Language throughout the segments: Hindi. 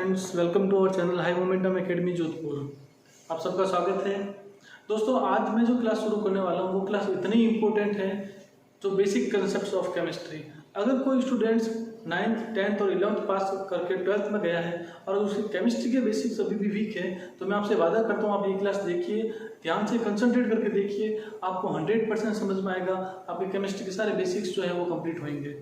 Friends, welcome to our channel high momentum academy Jodhpur. आप सबका स्वागत है। दोस्तों, आज मैं जो क्लास शुरू करने वाला हूँ वो क्लास इतनी इम्पोर्टेंट है, जो बेसिक कंसेप्ट्स ऑफ केमिस्ट्री। अगर कोई स्टूडेंट्स 9th 10th और 11th पास करके 12th में गया है और उसकी केमिस्ट्री के बेसिक्स अभी भी वीक है, तो मैं आपसे वादा करता हूँ आप ये क्लास देखिए, ध्यान से कंसंट्रेट करके देखिए, आपको 100% समझ में आएगा। आपके केमिस्ट्री के सारे बेसिक्स जो है वो कंप्लीट होंगे।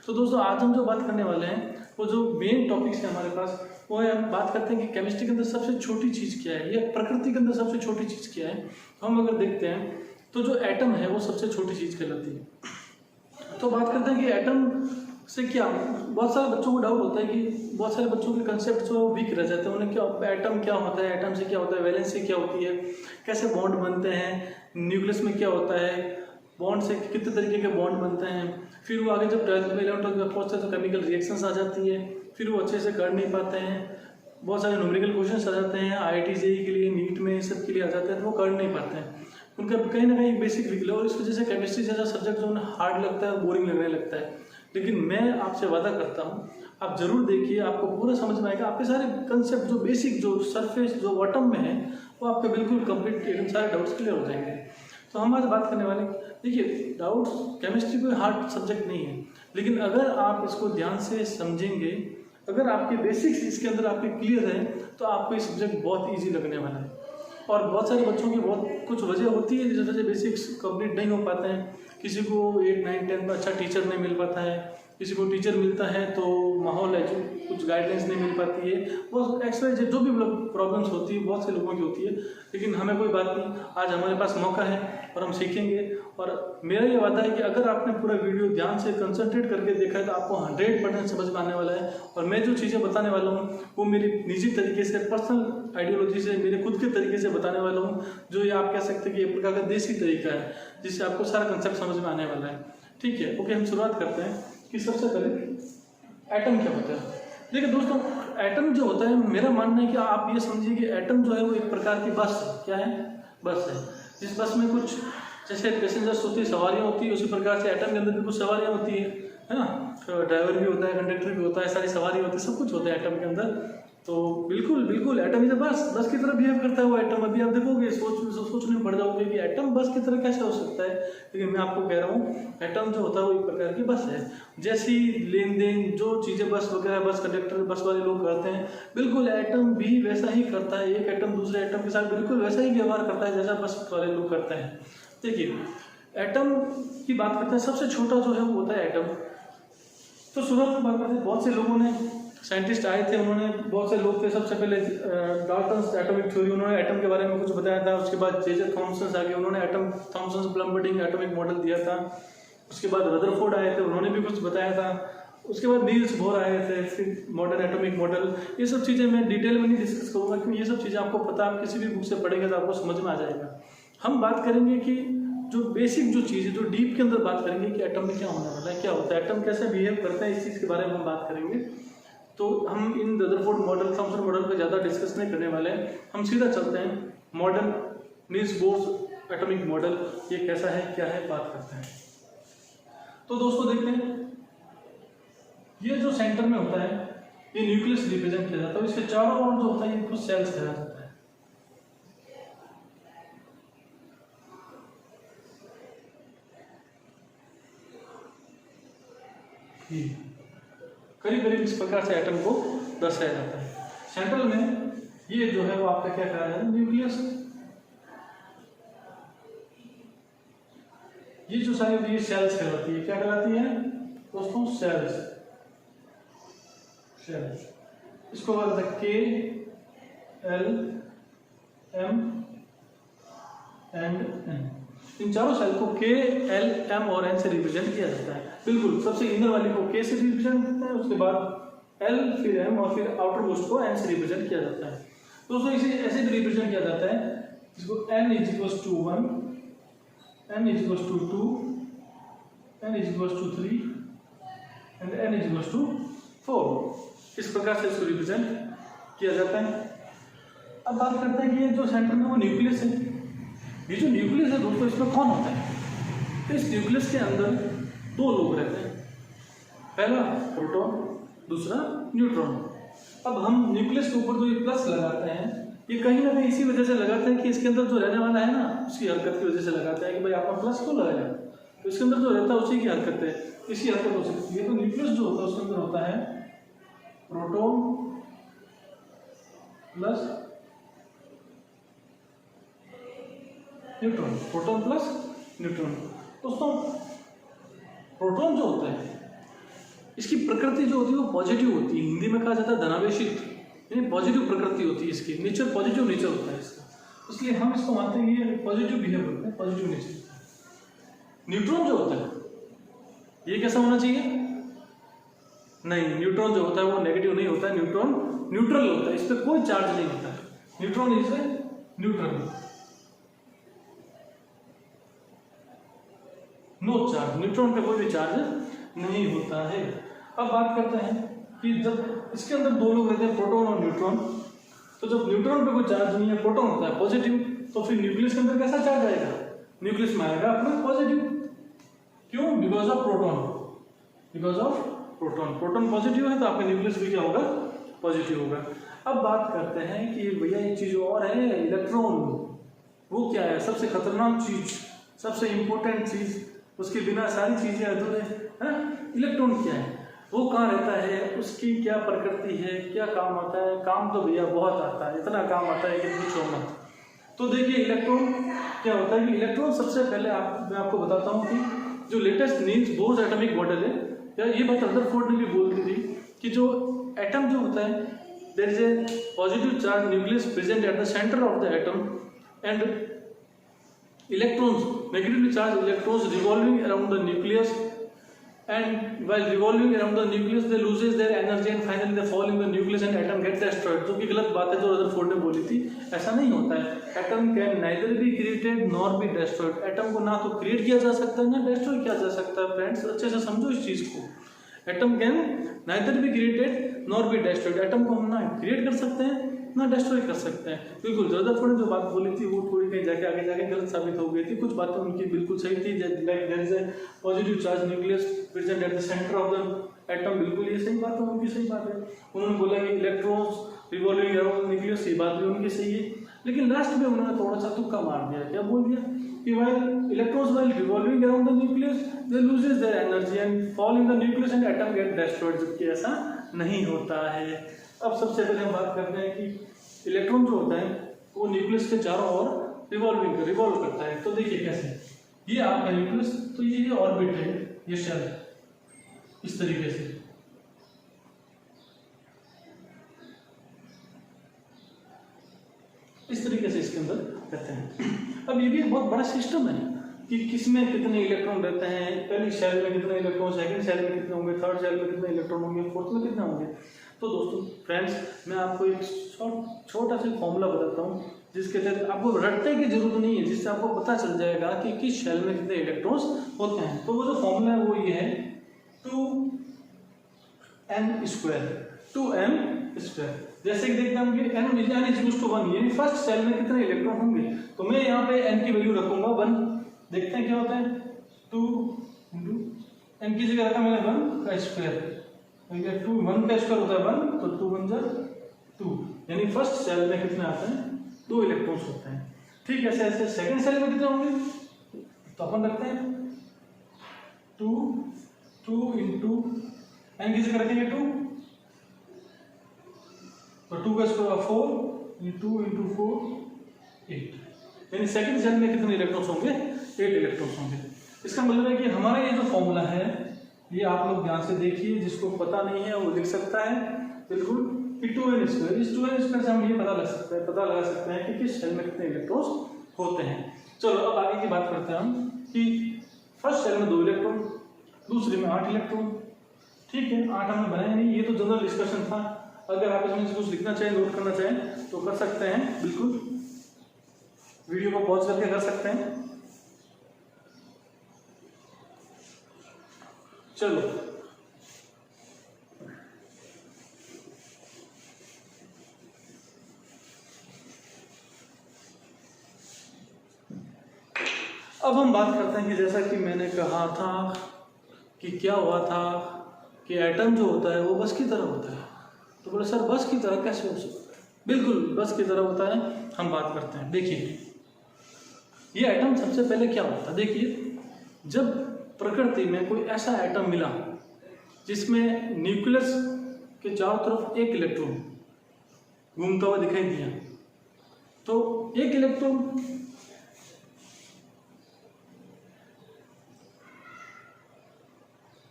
तो दोस्तों, आज हम जो बात करने वाले हैं वो जो मेन टॉपिक्स है हमारे पास, वो है हम बात करते हैं कि केमिस्ट्री के अंदर सबसे छोटी चीज़ क्या है, या प्रकृति के अंदर सबसे छोटी चीज़ क्या है। तो हम अगर देखते हैं तो जो एटम है वो सबसे छोटी चीज़ कहलाती है। तो बात करते हैं कि एटम से क्या, बहुत सारे बच्चों को डाउट होता है कि बहुत सारे बच्चों के कंसेप्ट जो वीक रह जाते हैं। उन्हें क्या एटम क्या होता है, एटम से क्या होता है, वैलेंसी क्या होती है, कैसे बॉन्ड बनते हैं, न्यूक्लियस में क्या होता है, बॉन्ड से कितने तरीके के बॉन्ड बनते हैं। फिर वो आगे जब 12th में 11th में पहुँचते हैं तो केमिकल रिएक्शंस आ जाती है, फिर वो अच्छे से कर नहीं पाते हैं। बहुत सारे न्यूमेरिकल क्वेश्चंस आ जाते हैं, IIT JEE के लिए, नीट में सब के लिए आ जाते हैं, तो वो कर नहीं पाते हैं। उनका कहीं ना कहीं बेसिक वीक है और इस वजह से केमिस्ट्री जैसा सब्जेक्ट जो उन्हें हार्ड लगता है, बोरिंग लगने लगता है। लेकिन मैं आपसे वादा करता हूँ, आप जरूर देखिए, आपको पूरा समझ में आएगा। आपके सारे कंसेप्ट जो बेसिक, जो सरफेस, जो बॉटम में है, वो आपके बिल्कुल कंप्लीट एकदम सारे डाउट्स क्लियर हो जाएंगे। तो हम आज बात करने वाले, देखिए, डाउट्स, केमिस्ट्री कोई हार्ड सब्जेक्ट नहीं है, लेकिन अगर आप इसको ध्यान से समझेंगे, अगर आपके बेसिक्स इसके अंदर आपके क्लियर है, तो आपको ये सब्जेक्ट बहुत ईजी लगने वाला है। और बहुत सारे बच्चों की बहुत कुछ वजह होती है जिस वजह से बेसिक्स कंप्लीट नहीं हो पाते हैं। किसी को 8, 9, 10 में अच्छा टीचर नहीं मिल पाता है, किसी को टीचर मिलता है तो माहौल है, कुछ गाइडेंस नहीं मिल पाती है, बहुत एक्सरसाइज जो भी प्रॉब्लम्स होती है बहुत से लोगों की होती है। लेकिन हमें कोई बात नहीं, आज हमारे पास मौका है और हम सीखेंगे। और मेरा ये वादा है कि अगर आपने पूरा वीडियो ध्यान से कंसंट्रेट करके देखा है तो आपको 100% समझ में आने वाला है। और मैं जो चीज़ें बताने वाला हूँ वो मेरी निजी तरीके से, पर्सनल आइडियोलॉजी से, मेरे खुद के तरीके से बताने वाला हूँ, जो ये आप कह सकते हैं कि एक प्रकार का देसी तरीका है जिससे आपको सारा कंसेप्ट समझ में आने वाला है। ठीक है, ओके, हम शुरुआत करते हैं कि सबसे पहले एटम क्या होता है। देखिए दोस्तों, एटम जो होता है, मेरा मानना है कि आप ये समझिए कि एटम जो है वो एक प्रकार की बस है। क्या है? बस है। जिस बस में कुछ जैसे पैसेंजर्स होती है, सवारियाँ होती है, उसी प्रकार से एटम के अंदर भी कुछ सवारियाँ होती है ना। ड्राइवर भी होता है, कंडक्टर भी होता है, सारी सवारी होती है, सब कुछ होता है एटम के अंदर। तो बिल्कुल बिल्कुल एटम इज बस की तरह बिहेव करता है वो एटम। अभी आप देखोगे, सोचने में पड़ जाओगे कि एटम बस की तरह कैसे हो सकता है, लेकिन मैं आपको कह रहा हूँ एटम जो होता है वो एक प्रकार की बस है। जैसी लेन देन, जो चीज़ें बस वगैरह, बस कंडक्टर, बस वाले लोग करते हैं, बिल्कुल एटम भी वैसा ही करता है। एक एटम दूसरे एटम के साथ बिल्कुल वैसा ही व्यवहार करता है जैसा बस वाले लोग करते हैं। देखिए, एटम की बात करते हैं, सबसे छोटा जो है वो होता है एटम। तो शुरुआत में बात करते हैं, बहुत से लोगों ने, साइंटिस्ट आए थे, उन्होंने, बहुत से लोग थे। सबसे पहले डाल्टन्स एटॉमिक थ्योरी, उन्होंने एटम के बारे में कुछ बताया था। उसके बाद जे थॉमसन आ गए, उन्होंने थॉमसन प्लम्बर्डिंग एटॉमिक मॉडल दिया था। उसके बाद रदरफोर्ड आए थे, उन्होंने भी कुछ बताया था। उसके बाद नील्स बोर आए थे, फिर मॉडर्न एटॉमिक मॉडल। ये सब चीज़ें मैं डिटेल में नहीं डिस्कस करूँगा, क्योंकि ये सब चीज़ें आपको पता, आप किसी भी बुक से पढ़ेंगे तो आपको समझ में आ जाएगा। हम बात करेंगे कि जो बेसिक जो चीज़ है, जो डीप के अंदर बात करेंगे कि एटम में क्या होने वाला है, क्या होता है, एटम कैसे बिहेव करता है, इस चीज़ के बारे में हम बात करेंगे। तो हम इन रदरफोर्ड मॉडल, थॉमसन मॉडल पर ज़्यादा डिस्कस नहीं करने वाले हैं। हम सीधा चलते हैं modern Niels Bohr atomic model, ये कैसा है, क्या है, बात करते हैं। तो दोस्तों देखते हैं, ये जो सेंटर में होता है ये न्यूक्लियस रिप्रेजेंट किया जाता है। इसके चारों ओर जो होता है ये कुछ सेल्स कहा जाता है। करीब करीब इस प्रकार से एटम को दर्शाया जाता है। सेंट्रल में ये जो है वो आपका क्या कहा जाता है, न्यूक्लियस। ये जो सारी होती है सेल्स कहलाती है। क्या कहलाती है दोस्तों? सेल्स। इसको बोलते हैं KL M एंड N। इन चारों सेल को K, L, M और N से रिप्रेजेंट किया जाता है। बिल्कुल, सबसे इनर वाली को K से रिप्रेजेंट करते हैं, उसके बाद L, फिर M और फिर आउटर मोस्ट को N से रिप्रेजेंट किया जाता है। दोस्तों इसे ऐसे भी रिप्रेजेंट किया जाता है, इसको N = 1, N = 2, N = 3 and N = 4। इस प्रकार से इसको रिप्रेजेंट किया जाता है। अब बात करते हैं कि ये जो सेंटर में वो न्यूक्लियस है। ये जो न्यूक्लियस है दोस्तों, इसमें कौन होता है? तो इस न्यूक्लियस के अंदर दो लोग रहते हैं, पहला प्रोटॉन, दूसरा न्यूट्रॉन। अब हम न्यूक्लियस के ऊपर जो ये प्लस लगाते हैं, ये कहीं ना कहीं इसी वजह से लगाते हैं कि इसके अंदर जो रहने वाला है ना, उसकी हरकत की वजह से लगाते हैं कि भाई आपने प्लस क्यों लगाया, तो इसके अंदर जो रहता है उसी की हरकत है, इसी हरकत हो सकती है। तो न्यूक्लियस जो होता है उसके अंदर होता है proton plus neutron, proton plus neutron. दोस्तों प्रोटॉन जो होता है इसकी प्रकृति जो होती है वो पॉजिटिव होती है, हिंदी में कहा जाता है धनावेशित, यानी पॉजिटिव प्रकृति होती है इसकी, नेचर पॉजिटिव नेचर होता है इसका, इसलिए हम इसको मानते हैं ये पॉजिटिव बिहेव करते हैं, पॉजिटिव नेचर। न्यूट्रॉन जो होता है ये कैसा होना चाहिए, नहीं, न्यूट्रॉन जो होता है वो नेगेटिव नहीं होता है, न्यूट्रॉन न्यूट्रल होता है, इस पर कोई चार्ज नहीं होता है, neutron is neutral, no charge, neutron पे कोई भी चार्ज नहीं होता है। अब बात करते हैं कि जब इसके अंदर दो लोग रहते हैं प्रोटॉन और न्यूट्रॉन, तो जब न्यूट्रॉन पे कोई चार्ज नहीं है, प्रोटॉन होता है पॉजिटिव, तो फिर न्यूक्लियस के अंदर कैसा चार्ज आएगा, न्यूक्लियस में आएगा अपना पॉजिटिव, क्यों, because of proton, because of proton, proton positive है तो आपका न्यूक्लियस भी क्या होगा, पॉजिटिव होगा। अब बात करते हैं कि भैया एक चीज और है, इलेक्ट्रॉन, वो क्या है, सबसे खतरनाक चीज, सबसे इंपॉर्टेंट चीज, उसके बिना सारी चीजें अधूरे हैं। इलेक्ट्रॉन क्या है, वो कहाँ रहता है, उसकी क्या प्रकृति है, क्या काम आता है, काम तो भैया बहुत आता है, इतना काम आता है कि पूछो मत। तो देखिए इलेक्ट्रॉन क्या होता है कि इलेक्ट्रॉन सबसे पहले मैं आपको बताता हूँ कि जो latest Niels Bohr's atomic model है, या ये बात रदरफोर्ड ने भी बोल दी थी कि जो एटम जो होता है, there is a positive charge nucleus present at the centre of the atom and electrons, negatively charged electrons revolving around the nucleus, and while revolving around the nucleus they loses their energy and finally they fall in the nucleus and atom get destroyed। जो कि गलत बात है जो रदरफोर्ड ने बोली थी, ऐसा नहीं होता है। Atom can neither be created nor be destroyed, atom को ना तो क्रिएट किया जा सकता है ना डिस्ट्रॉय किया जा सकता है। फ्रेंड्स अच्छे से समझो इस चीज को, atom can neither be created nor be destroyed, atom को हम ना क्रिएट कर सकते हैं ना डिस्ट्रॉय कर सकते हैं। बिल्कुल रदरफोर्ड ने जो बात बोली थी वो थोड़ी कहीं जाके आगे जाके गलत साबित हो गई थी, कुछ बातें उनकी बिल्कुल सही थी, like there is a positive charge nucleus present at the centre of the atom, बिल्कुल ये सही बात है, उनकी सही बात है। उन्होंने बोला कि electrons revolving around the nucleus, ये बात भी उनकी सही है, लेकिन लास्ट में उन्होंने थोड़ा सा तुक्का मार दिया, क्या बोल दिया कि while electrons while revolving around the nucleus they loses their energy and fall in the nucleus and atom get destroyed, जबकि ऐसा नहीं होता है। अब सबसे पहले हम बात करते हैं कि इलेक्ट्रॉन जो होता है वो न्यूक्लियस के चारों ओर रिवॉल्व करता है। तो देखिए कैसे, ये आपका न्यूक्लियस, तो ये ऑर्बिट है, ये शेल इस तरीके से, इस तरीके से इसके अंदर रहते हैं। अब ये भी एक बहुत बड़ा सिस्टम है कि किसमें कितने इलेक्ट्रॉन रहते हैं, पहली सेल में कितने इलेक्ट्रॉन, सेकंड सेल में कितने होंगे, थर्ड सेल में कितने इलेक्ट्रॉन होंगे, फोर्थ में कितने होंगे। तो दोस्तों फ्रेंड्स मैं आपको एक छोटा सा फॉर्मूला बताता हूँ जिसके तहत आपको रटने की जरूरत नहीं है, जिससे आपको पता चल जाएगा कि किस शेल में कितने इलेक्ट्रॉन्स होते हैं। तो वो जो फॉर्मूला है वो ये है 2m²। जैसे कि देखते हैं कि n इज टू 1, यानी फर्स्ट सेल में कितने इलेक्ट्रॉन होंगे, तो मैं यहाँ पे n की वैल्यू रखूंगा 1। देखते हैं क्या होता है, 2 × n की जगह रखा मैंने 1 का स्क्वायर, 1 का स्क्वायर होता है 1, तो 2 × 1 2, यानी फर्स्ट सेल में कितने आते हैं, 2 इलेक्ट्रॉन्स होते हैं। ठीक है, ऐसे सेकंड सेल में कितने होंगे, तो अपन रखते हैं 2 × n की जगह रखेंगे 2, तो 2 का स्क्वायर 4, 2 × 4 8, यानी सेकंड सेल में कितने इलेक्ट्रॉन्स होंगे, 8 इलेक्ट्रॉन्स होंगे। इसका मतलब है कि हमारा ये जो फॉर्मूला है ये आप लोग ध्यान से देखिए, जिसको पता नहीं है वो लिख सकता है बिल्कुल कि 2n²। इस 2n² से हम ये पता लगा सकते हैं कि किस सेल में कितने इलेक्ट्रॉन्स होते हैं। चलो अब आगे की बात करते हैं हम कि फर्स्ट सेल में 2 इलेक्ट्रॉन, दूसरे में 8 इलेक्ट्रॉन। ठीक है, 8 हमने बनाया नहीं, ये तो जनरल डिस्कशन था। अगर आप इसमें से कुछ लिखना चाहें, नोट करना चाहें तो कर सकते हैं, बिल्कुल वीडियो को पॉज करके कर सकते हैं। चलो अब हम बात करते हैं कि जैसा कि मैंने कहा था कि क्या हुआ था कि एटम जो होता है वो बस की तरह होता है। तो बोले सर बस की तरह कैसे हो सकता है? बिल्कुल बस की तरह होता है। हम बात करते हैं, देखिए ये एटम सबसे पहले क्या होता है। देखिए जब प्रकृति में कोई ऐसा एटम मिला जिसमें न्यूक्लियस के चारों तरफ एक इलेक्ट्रॉन घूमता हुआ दिखाई दिया, तो एक इलेक्ट्रॉन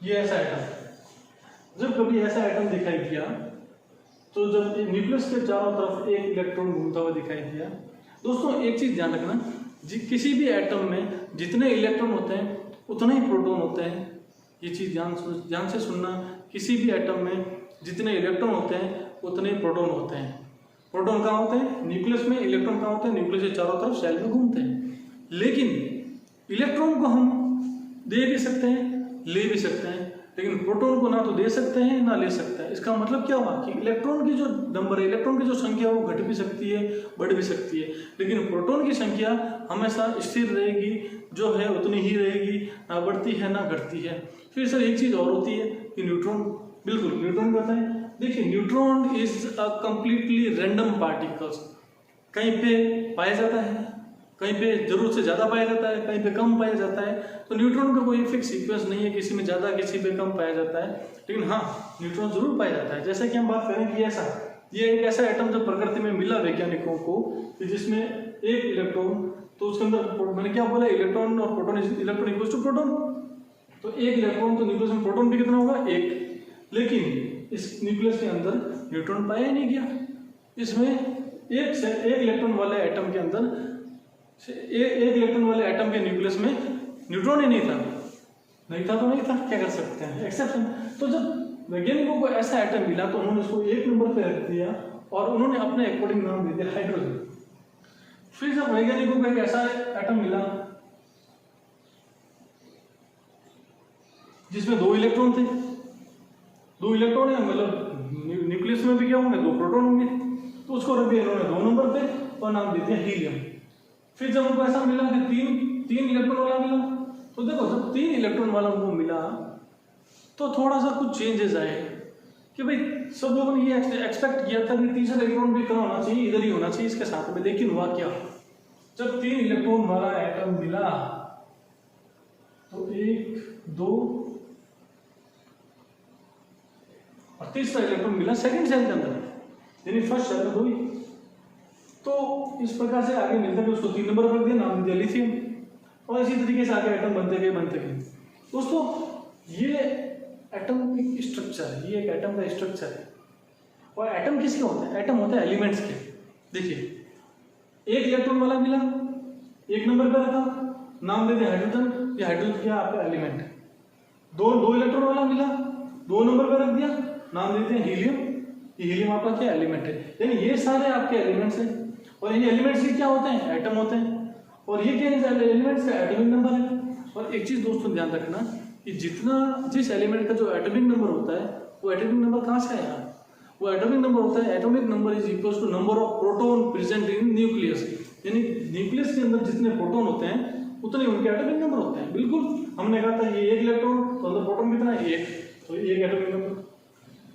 ये ऐसा एटम, जब कभी ऐसा एटम दिखाई दिया तो जब न्यूक्लियस के चारों तरफ एक इलेक्ट्रॉन घूमता हुआ दिखाई दिया। दोस्तों एक चीज ध्यान रखना, किसी भी एटम में जितने इलेक्ट्रॉन होते हैं उतने ही प्रोटॉन होते हैं। ये चीज ध्यान से सुनना, किसी भी एटम में जितने इलेक्ट्रॉन होते हैं उतने ही प्रोटॉन होते हैं। प्रोटॉन कहाँ होते हैं? न्यूक्लियस में। इलेक्ट्रॉन कहाँ होते हैं? न्यूक्लियस के चारों तरफ सेल में घूमते हैं। लेकिन इलेक्ट्रॉन को हम दे भी सकते हैं, ले भी सकते हैं, लेकिन प्रोटॉन को ना तो दे सकते हैं ना ले सकते हैं। इसका मतलब क्या हुआ कि इलेक्ट्रॉन की जो नंबर है, इलेक्ट्रॉन की जो संख्या वो घट भी सकती है, बढ़ भी सकती है, लेकिन प्रोटॉन की संख्या हमेशा स्थिर रहेगी, जो है उतनी ही रहेगी, ना बढ़ती है ना घटती है। फिर सर एक चीज और होती है कि न्यूट्रॉन, बिल्कुल न्यूट्रॉन कहते हैं। देखिए neutron is a completely random particles. कहीं पे पाया जाता है, कहीं पे जरूरत से ज़्यादा पाया जाता है, कहीं पे कम पाया जाता है। तो न्यूट्रॉन का कोई फिक्स सीक्वेंस नहीं है, किसी में ज़्यादा किसी पे कम पाया जाता है, लेकिन हाँ न्यूट्रॉन जरूर पाया जाता है। जैसे कि हम बात करें कि ये एक ऐसा एटम जो प्रकृति में मिला वैज्ञानिकों को कि जिसमें एक इलेक्ट्रॉन, तो उसके अंदर मैंने क्या बोला, इलेक्ट्रॉन और proton, electron equals to proton. तो एक इलेक्ट्रॉन, तो न्यूक्लियस में प्रोटॉन भी कितना होगा? एक। लेकिन इस न्यूक्लियस के अंदर न्यूट्रॉन पाया ही नहीं गया। इसमें एक इलेक्ट्रॉन वाले एटम के अंदर, एक इलेक्ट्रॉन वाले एटम के न्यूक्लियस में न्यूट्रॉन ही नहीं था। तो नहीं था, क्या कर सकते हैं, एक्सेप्शन। तो जब वैज्ञानिकों को ऐसा एटम मिला तो उन्होंने उसको एक नंबर पे रख दिया और उन्होंने अपने अकॉर्डिंग नाम दे दिया हाइड्रोजन। फिर जब वैज्ञानिकों को एक ऐसा एटम मिला जिसमें 2 इलेक्ट्रॉन थे, 2 इलेक्ट्रॉन है, मतलब न्यूक्लियस में भी क्या होंगे? 2 प्रोटॉन होंगे, तो उसको रख दिया इन्होंने 2 नंबर पे और नाम दे दिया हीलियम। फिर जब उनको ऐसा मिला कि तीन इलेक्ट्रॉन वाला मिला, तो देखो जब 3 इलेक्ट्रॉन वाला उनको मिला तो थोड़ा सा कुछ चेंजेस आए कि भाई सब लोगों ने ये एक्सपेक्ट किया था कि तीसरा इलेक्ट्रॉन भी कहाँ होना चाहिए, इधर ही होना चाहिए इसके साथ में। लेकिन हुआ क्या, जब 3 इलेक्ट्रॉन वाला एटम मिला तो 1, 2 और तीसरा इलेक्ट्रॉन मिला सेकंड सेल के अंदर, यानी फर्स्ट सेल में 2 ही। तो इस प्रकार से आगे मिलता है, उसको 3 नंबर पर दिया, नाम दिया लिथियम, और इसी तरीके से आगे एटम बनते गए। दोस्तों ये एटम एक स्ट्रक्चर है, ये एक एटम का स्ट्रक्चर है। और एटम किसके होते हैं? एटम होते हैं एलिमेंट्स के। देखिए एक इलेक्ट्रॉन वाला मिला, 1 नंबर पर रखा, नाम दे दिया हाइड्रोजन, ये हाइड्रोजन क्या आपका एलिमेंट है। 2 इलेक्ट्रॉन वाला मिला, 2 नंबर पर रख दिया, नाम देते हैं हीलियम, ये हीलियम आपका क्या एलिमेंट है। यानी ये सारे आपके एलिमेंट्स हैं, और ये एलिमेंट्स ही क्या होते हैं? एटम होते हैं। और ये क्या एलिमेंट्स का एटॉमिक नंबर है। और एक चीज दोस्तों ध्यान रखना कि जिस एलिमेंट का जो एटॉमिक नंबर होता है, वो एटॉमिक नंबर कहाँ से आया? वो एटॉमिक नंबर होता है, atomic number is equals to number of proton present in nucleus. यानी न्यूक्लियस के अंदर जितने प्रोटॉन होते हैं उतने उनके एटॉमिक नंबर होते हैं। बिल्कुल हमने कहा था ये 1 इलेक्ट्रॉन, तो अंदर प्रोटॉन कितना है? 1, तो 1 एटॉमिक नंबर।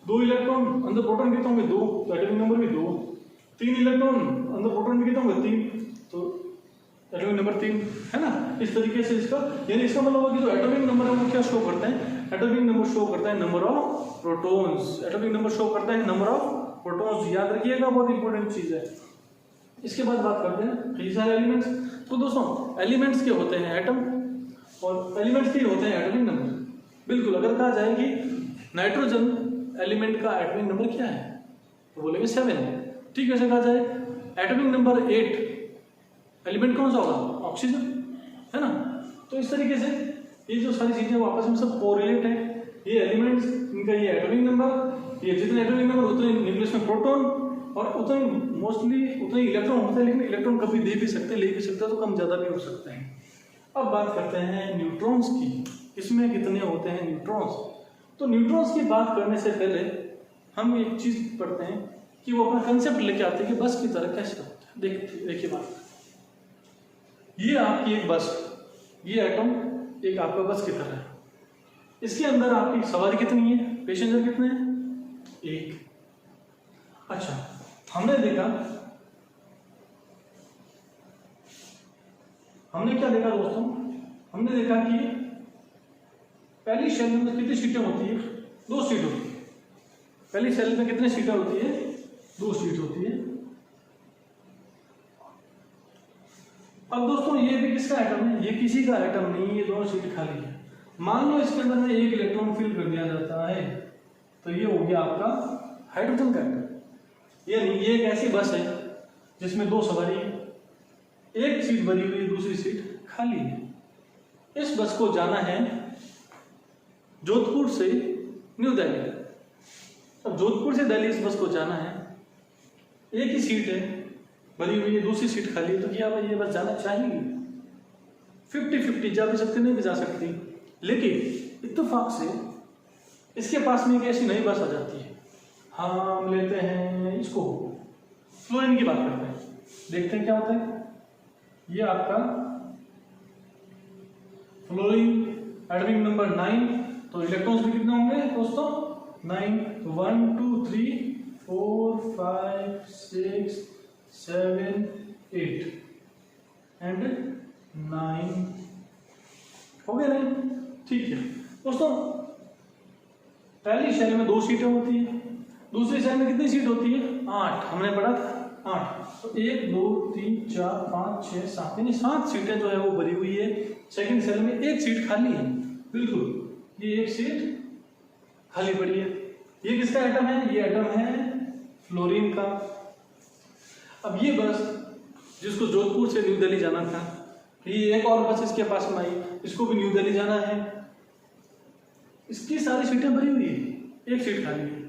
2 इलेक्ट्रॉन, अंदर प्रोटॉन कितना होंगे? 2, तो एटॉमिक नंबर भी 2। 3 इलेक्ट्रॉन, अंदर प्रोटॉन भी कितना होंगे? 3, तो एटॉमिक नंबर 3 है ना। इस तरीके से इसका, यानी इसका मतलब है कि जो एटॉमिक नंबर है वो क्या शो करता है? एटॉमिक नंबर शो करता है number of protons. Atomic number show करता है नंबर ऑफ प्रोटॉन्स, याद रखिएगा, बहुत इंपॉर्टेंट चीज है। इसके बाद बात करते हैं कई सारे एलिमेंट्स। तो दोस्तों एलिमेंट्स के होते हैं एटम, और एलिमेंट्स के होते हैं एटॉमिक नंबर। बिल्कुल अगर कहा जाए कि नाइट्रोजन एलिमेंट का एटॉमिक नंबर क्या है, तो बोलेंगे 7। ठीक है, कहा जाए एटॉमिक नंबर 8 एलिमेंट कौन सा होगा? ऑक्सीजन, है ना। तो इस तरीके से ये जो सारी चीजें वो आपस में सब कोरिलेट है। ये एलिमेंट्स, इनका ये एटॉमिक नंबर, ये जितने एटॉमिक नंबर उतने न्यूक्लियस में प्रोटॉन, और उतने मोस्टली उतने इलेक्ट्रॉन होते हैं। लेकिन इलेक्ट्रॉन कभी दे भी सकते हैं, ले भी सकते हैं, तो कम ज़्यादा भी हो सकते हैं। अब बात करते हैं न्यूट्रॉन्स की, इसमें कितने होते हैं न्यूट्रॉन्स। तो न्यूट्रॉन्स की बात करने से पहले हम एक चीज़ पढ़ते हैं कि वो अपना कंसेप्ट लेके आते हैं कि बस की तरह कैसे होता है। देखिए बात, ये आपकी एक बस, ये एटम एक आपका बस की तरह है। इसके अंदर आपकी सवारी कितनी है? पैसेंजर कितने हैं? 1। अच्छा, हमने क्या देखा दोस्तों, हमने देखा कि पहली शेल में कितनी सीटें होती है, 2 सीट होती है। पहली शेल में कितनी सीटें होती है, 2 सीट होती है। अब दोस्तों ये भी किसका एटम है, ये किसी का एटम नहीं, ये दोनों सीट खाली है। मान लो इसके अंदर में एक इलेक्ट्रॉन फिल कर दिया जाता है, तो ये हो गया आपका हाइड्रोजन का एटम। यानी ये एक ऐसी बस है जिसमें 2 सवारी है, एक सीट भरी हुई है, दूसरी सीट खाली है। इस बस को जाना है जोधपुर से न्यू दिल्ली। अब जोधपुर से दिल्ली इस बस को जाना है, एक ही सीट है भरी हुई है, दूसरी सीट खाली है, तो क्या भाई ये बस जाना चाहिए? 50-50 जा भी सकती, नहीं भी जा सकती। लेकिन इत्तेफाक से इसके पास में एक ऐसी नई बस आ जाती है। हम लेते हैं इसको, फ्लोरीन की बात करते हैं, देखते हैं क्या होता है। ये आपका फ्लोरीन एटॉमिक नंबर 9, तो इलेक्ट्रॉन्स भी कितने होंगे दोस्तों, 9। तो 1 2 3 4 5 6 7 8 एंड 9 हो गया नहीं? ठीक है दोस्तों, पहली शेल में 2 सीटें होती है, दूसरी शेल में कितनी सीट होती है, 8। हमने पढ़ा था 8। तो 1 2 3 4 5 6 7, यानी 7 सीटें जो है वो भरी हुई है। सेकंड सेल में एक सीट खाली है, बिल्कुल ये एक सीट खाली पड़ी है। ये किसका एटम है, ये एटम है फ्लोरीन का। अब ये बस जिसको जोधपुर से न्यू दिल्ली जाना था, ये एक और बस इसके पास में आई, इसको भी न्यू दिल्ली जाना है। इसकी सारी सीटें भरी हुई है, एक सीट खाली है।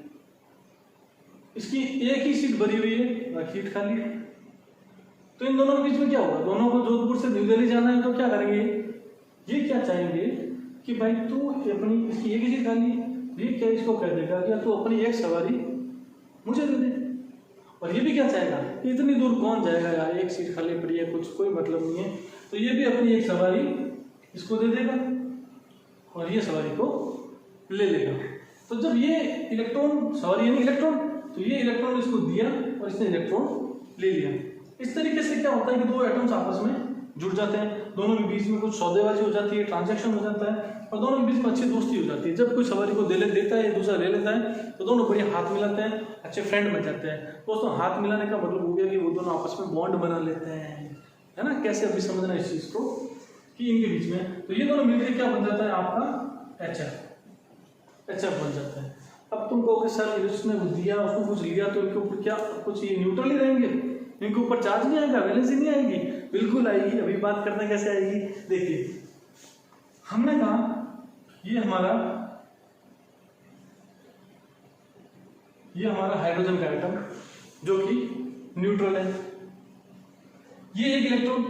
इसकी एक ही सीट भरी हुई है, बाकी सीट खाली है। तो इन दोनों के बीच में क्या होगा, दोनों को जोधपुर से न्यू दिल्ली जाना है, तो क्या करेंगे, ये क्या चाहेंगे कि भाई तू अपनी, इसकी एक ही सीट खाली है, ये क्या इसको कह देगा कि तू अपनी एक सवारी मुझे दे दे। और ये भी क्या चाहेगा, इतनी दूर कौन जाएगा यार, एक सीट खाली पड़ी है, कुछ कोई मतलब नहीं है, तो ये भी अपनी एक सवारी इसको दे देगा और ये सवारी को ले लेगा। तो जब ये इलेक्ट्रॉन, सवारी यानी इलेक्ट्रॉन, तो ये इलेक्ट्रॉन इसको दिया और इसने इलेक्ट्रॉन ले लिया। इस तरीके से क्या होता है कि 2 एटम्स आपस में जुड़ जाते हैं, दोनों के बीच में कुछ सौदेबाजी हो जाती है, ट्रांजैक्शन हो जाता है, और दोनों के बीच में अच्छी दोस्ती हो जाती है। जब कोई सवारी को देता है, दूसरा ले लेता है, तो दोनों बढ़िया हाथ मिलाते हैं, अच्छे फ्रेंड बन जाते हैं। दोस्तों हाथ मिलाने का मतलब हो गया कि वो दोनों आपस में बॉन्ड बना लेते हैं, है ना। कैसे अभी समझना इस चीज को कि इनके बीच में, तो ये दोनों मिलकर क्या बन जाता है आपका HF बन जाता है। अब तुम कहोगे सर इसने दिया, उसको कुछ लिया, तो इनके ऊपर क्या कुछ ये न्यूट्रल ही रहेंगे, इनके ऊपर चार्ज नहीं आएगा, वैलेंस ही नहीं आएगी? बिल्कुल आएगी। अभी बात करते हैं कैसे आएगी। देखिए हमने कहा ये हमारा हाइड्रोजन का एटम जो कि न्यूट्रल है, ये एक इलेक्ट्रॉन,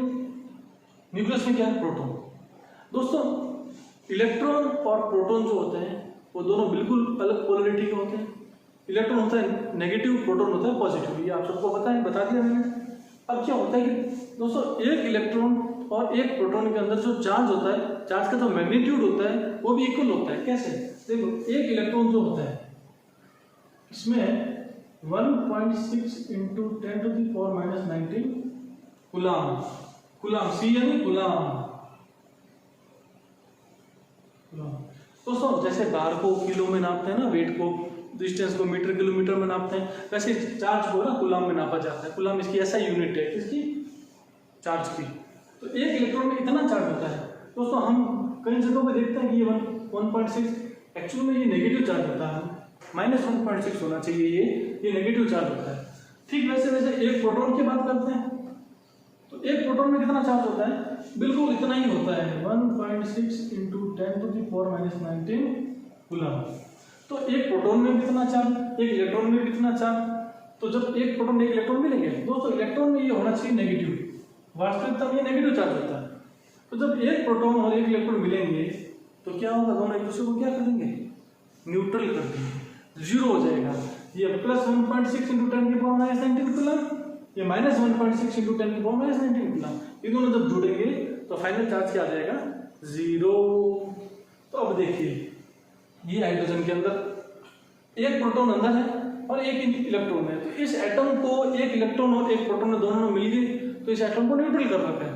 न्यूक्लियस में क्या है, प्रोटॉन। दोस्तों इलेक्ट्रॉन और प्रोटॉन जो होते हैं वो दोनों बिल्कुल अलग पोलरिटी के होते हैं। इलेक्ट्रॉन होता है नेगेटिव, प्रोटॉन होता है पॉजिटिव, ये आप सबको बता दिया मैंने। अब क्या होता है कि दोस्तों एक इलेक्ट्रॉन और एक प्रोटॉन के अंदर जो चार्ज होता है, चार्ज का जो मैग्नीट्यूड होता है वो भी इक्वल होता है। कैसे, देखो एक इलेक्ट्रॉन जो होता है इसमें 1.6 × 10⁻⁻19 कूलाम, सी यानी कूलाम। दोस्तों जैसे बार को किलो में नापते हैं ना, वेट को, डिस्टेंस को मीटर किलोमीटर में नापते हैं, वैसे चार्ज को ना कूलाम में नापा जाता है। कूलाम इसकी ऐसा यूनिट है किसकी, चार्ज की। तो एक इलेक्ट्रॉन में इतना चार्ज होता है। दोस्तों हम कई जगहों पे देखते हैं कि ये 1.6, एक्चुअल में ये नेगेटिव चार्ज होता है, -1.6 होना चाहिए, ये नेगेटिव चार्ज होता है। ठीक वैसे एक प्रोटॉन की बात करते हैं, तो एक प्रोटॉन में कितना चार्ज होता है, बिल्कुल इतना ही होता है, 1.6 × 10⁻⁻19 कूलाम। तो एक प्रोटॉन में कितना चार्ज, एक इलेक्ट्रॉन में कितना चार्ज। तो जब एक प्रोटॉन एक इलेक्ट्रॉन मिलेंगे दोस्तों, इलेक्ट्रॉन में ये होना चाहिए नेगेटिव, वास्तविकता में ये नेगेटिव चार्ज होता है। तो जब एक प्रोटॉन और एक इलेक्ट्रॉन मिलेंगे तो क्या होगा, दोनों एक दूसरे को क्या कर देंगे, न्यूट्रल कर देंगे, जीरो हो जाएगा। ये +1.6 × 10⁻⁻19 कूलाम, ये -1.6 × 10⁻⁻19 कूलाम, ये दोनों जब जुड़ेंगे तो फाइनल चार्ज क्या आ जाएगा, 0। तो अब देखिए ये हाइड्रोजन के अंदर एक प्रोटॉन अंदर है और एक इलेक्ट्रॉन है। तो इस एटम को एक इलेक्ट्रॉन और एक प्रोटॉन दोनों मिल गए तो इस एटम को न्यूट्रल कर रखा है।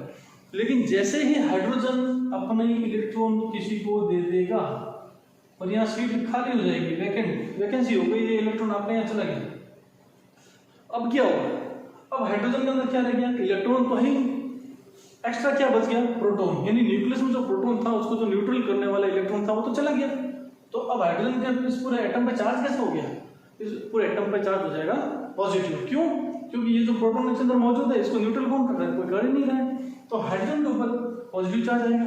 लेकिन जैसे ही हाइड्रोजन अपने इलेक्ट्रॉन किसी को दे देगा और यहाँ सीट खाली हो जाएगी, वैकेंसी हो गई, ये इलेक्ट्रॉन आपने यहाँ चला गया, अब क्या होगा? अब हाइड्रोजन के अंदर क्या रह गया? इलेक्ट्रॉन तो ही, एक्स्ट्रा क्या बच गया? प्रोटॉन। यानी न्यूक्लियस में जो प्रोटॉन था उसको जो न्यूट्रल करने वाला इलेक्ट्रॉन था वो तो चला गया। तो अब हाइड्रोजन के इस पूरे एटम पे चार्ज कैसे हो गया? इस पूरे एटम पे चार्ज हो जाएगा पॉजिटिव। क्यों? क्योंकि ये जो प्रोटॉन इसके अंदर मौजूद है इसको न्यूट्रल कौन कर रहा है? कोई कर ही नहीं रहा है। तो हाइड्रोजन के ऊपर पॉजिटिव चार्ज आएगा।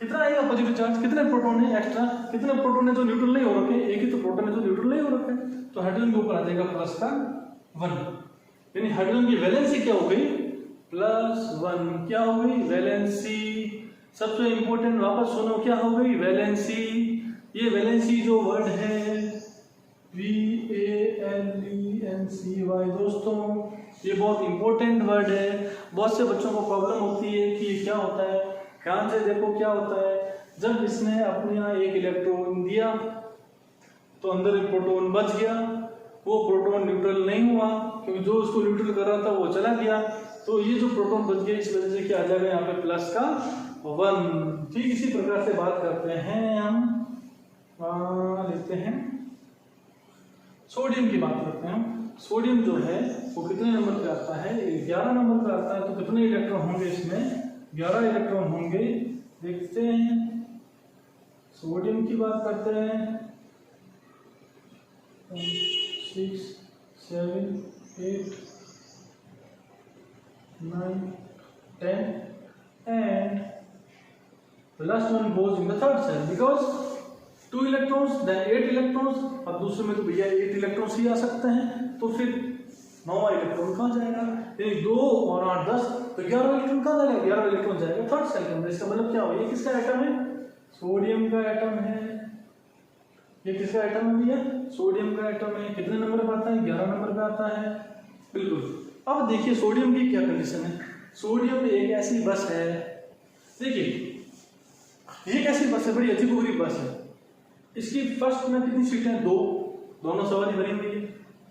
कितना आएगा पॉजिटिव चार्ज? कितने प्रोटॉन है एक्स्ट्रा? कितने प्रोटॉन है जो न्यूट्रल नहीं हो रखे? एक ही तो प्रोटॉन है जो न्यूट्रल नहीं हो रखे। तो हाइड्रोजन के ऊपर आ जाएगा प्लस का 1। यानी हाइड्रोजन की वैलेंसी क्या हो गई? +1। क्या हो गई? वैलेंसी। सबसे इंपॉर्टेंट वापस सुनो, क्या हो गई? वैलेंसी। ये वैलेंसी जो वर्ड है VALENCY दोस्तों, ये बहुत इंपॉर्टेंट वर्ड है। बहुत से बच्चों को प्रॉब्लम होती है कि क्या होता है। ध्यान से देखो क्या होता है। जब इसने अपने यहाँ एक इलेक्ट्रॉन दिया तो अंदर एक प्रोटॉन बच गया, वो प्रोटॉन न्यूट्रल नहीं हुआ क्योंकि जो उसको न्यूट्रल कर रहा था वो चला गया। तो ये जो प्रोटॉन बच गया इस वजह से क्या आ जाएगा यहाँ पे प्लस का 1। ठीक इसी प्रकार से बात करते हैं हम, लेते हैं सोडियम की बात करते हैं। सोडियम जो है वो कितने नंबर पे आता है? 11 नंबर पे आता है। तो कितने इलेक्ट्रॉन होंगे इसमें? 11 इलेक्ट्रॉन होंगे। देखते हैं, सोडियम की बात करते हैं। 6 7 8 9 10 and the last one goes in the third cell because 2 electrons then 8 electrons। अब दूसरे में तो भैया 8 इलेक्ट्रॉन्स ही आ सकते हैं, तो फिर 9वां इलेक्ट्रॉन कहाँ जाएगा? यानी 2 और 8 10, तो 11 इलेक्ट्रॉन कहाँ जाएगा? 11 इलेक्ट्रॉन जाएगा थर्ड सेल के अंदर। इसका मतलब क्या हुआ? ये किसका एटम है? सोडियम का एटम है। ये किसका एटम है भैया? सोडियम का एटम है। कितने नंबर पे आता है? 11 नंबर पे आता है। बिल्कुल। अब देखिए सोडियम की क्या कंडीशन है। सोडियम एक ऐसी बस है, देखिए एक ऐसी बस है, बड़ी अजीबोगरीब बस है। इसकी फर्स्ट में कितनी सीटें? 2, दोनों सवारी भरी हुई है।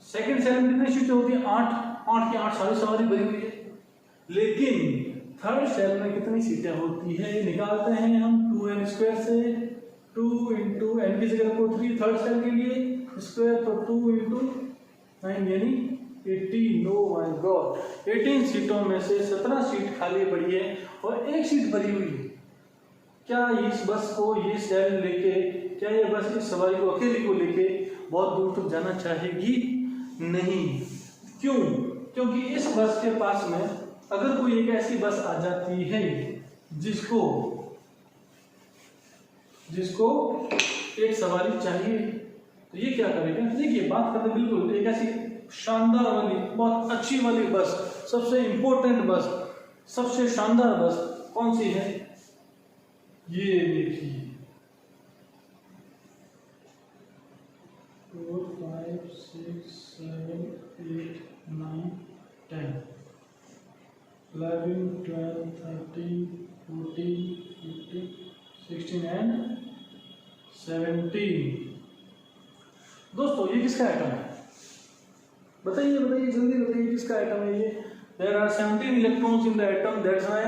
सेकंड सेल में कितनी सीटें होती है? 8 की 8 सारी सवारी भरी हुई है। लेकिन थर्ड सेल में कितनी सीटें होती है? निकालते हैं हम 2n² से। 2 × n की जगह को 3 थर्ड सेल के लिए स्क्वायर, तो 2 × 9 यानी 18। नो माय गॉड, 18 सीटों में से 17 सीट खाली पड़ी है और एक सीट भरी हुई है। क्या इस बस को, ये सेल लेके, क्या ये बस इस सवारी को अकेले को लेके बहुत दूर तक जाना चाहेगी? नहीं। क्यों? क्योंकि इस बस के पास में अगर कोई एक ऐसी बस आ जाती है जिसको एक सवारी चाहिए, तो ये क्या करेगा? देखिए बात करते बिल्कुल एक ऐसी शानदार वाली, बहुत अच्छी वाली बस, सबसे इंपॉर्टेंट बस, सबसे शानदार बस कौन सी है? ये देखिए 4 5 6 7 8 9 10 11 12 13 14 15 16 एंड 17। दोस्तों ये किसका आइटम है? बताइए जल्दी बताइए, किसका आइटम है ये? There are 17 electrons in the atom, that's why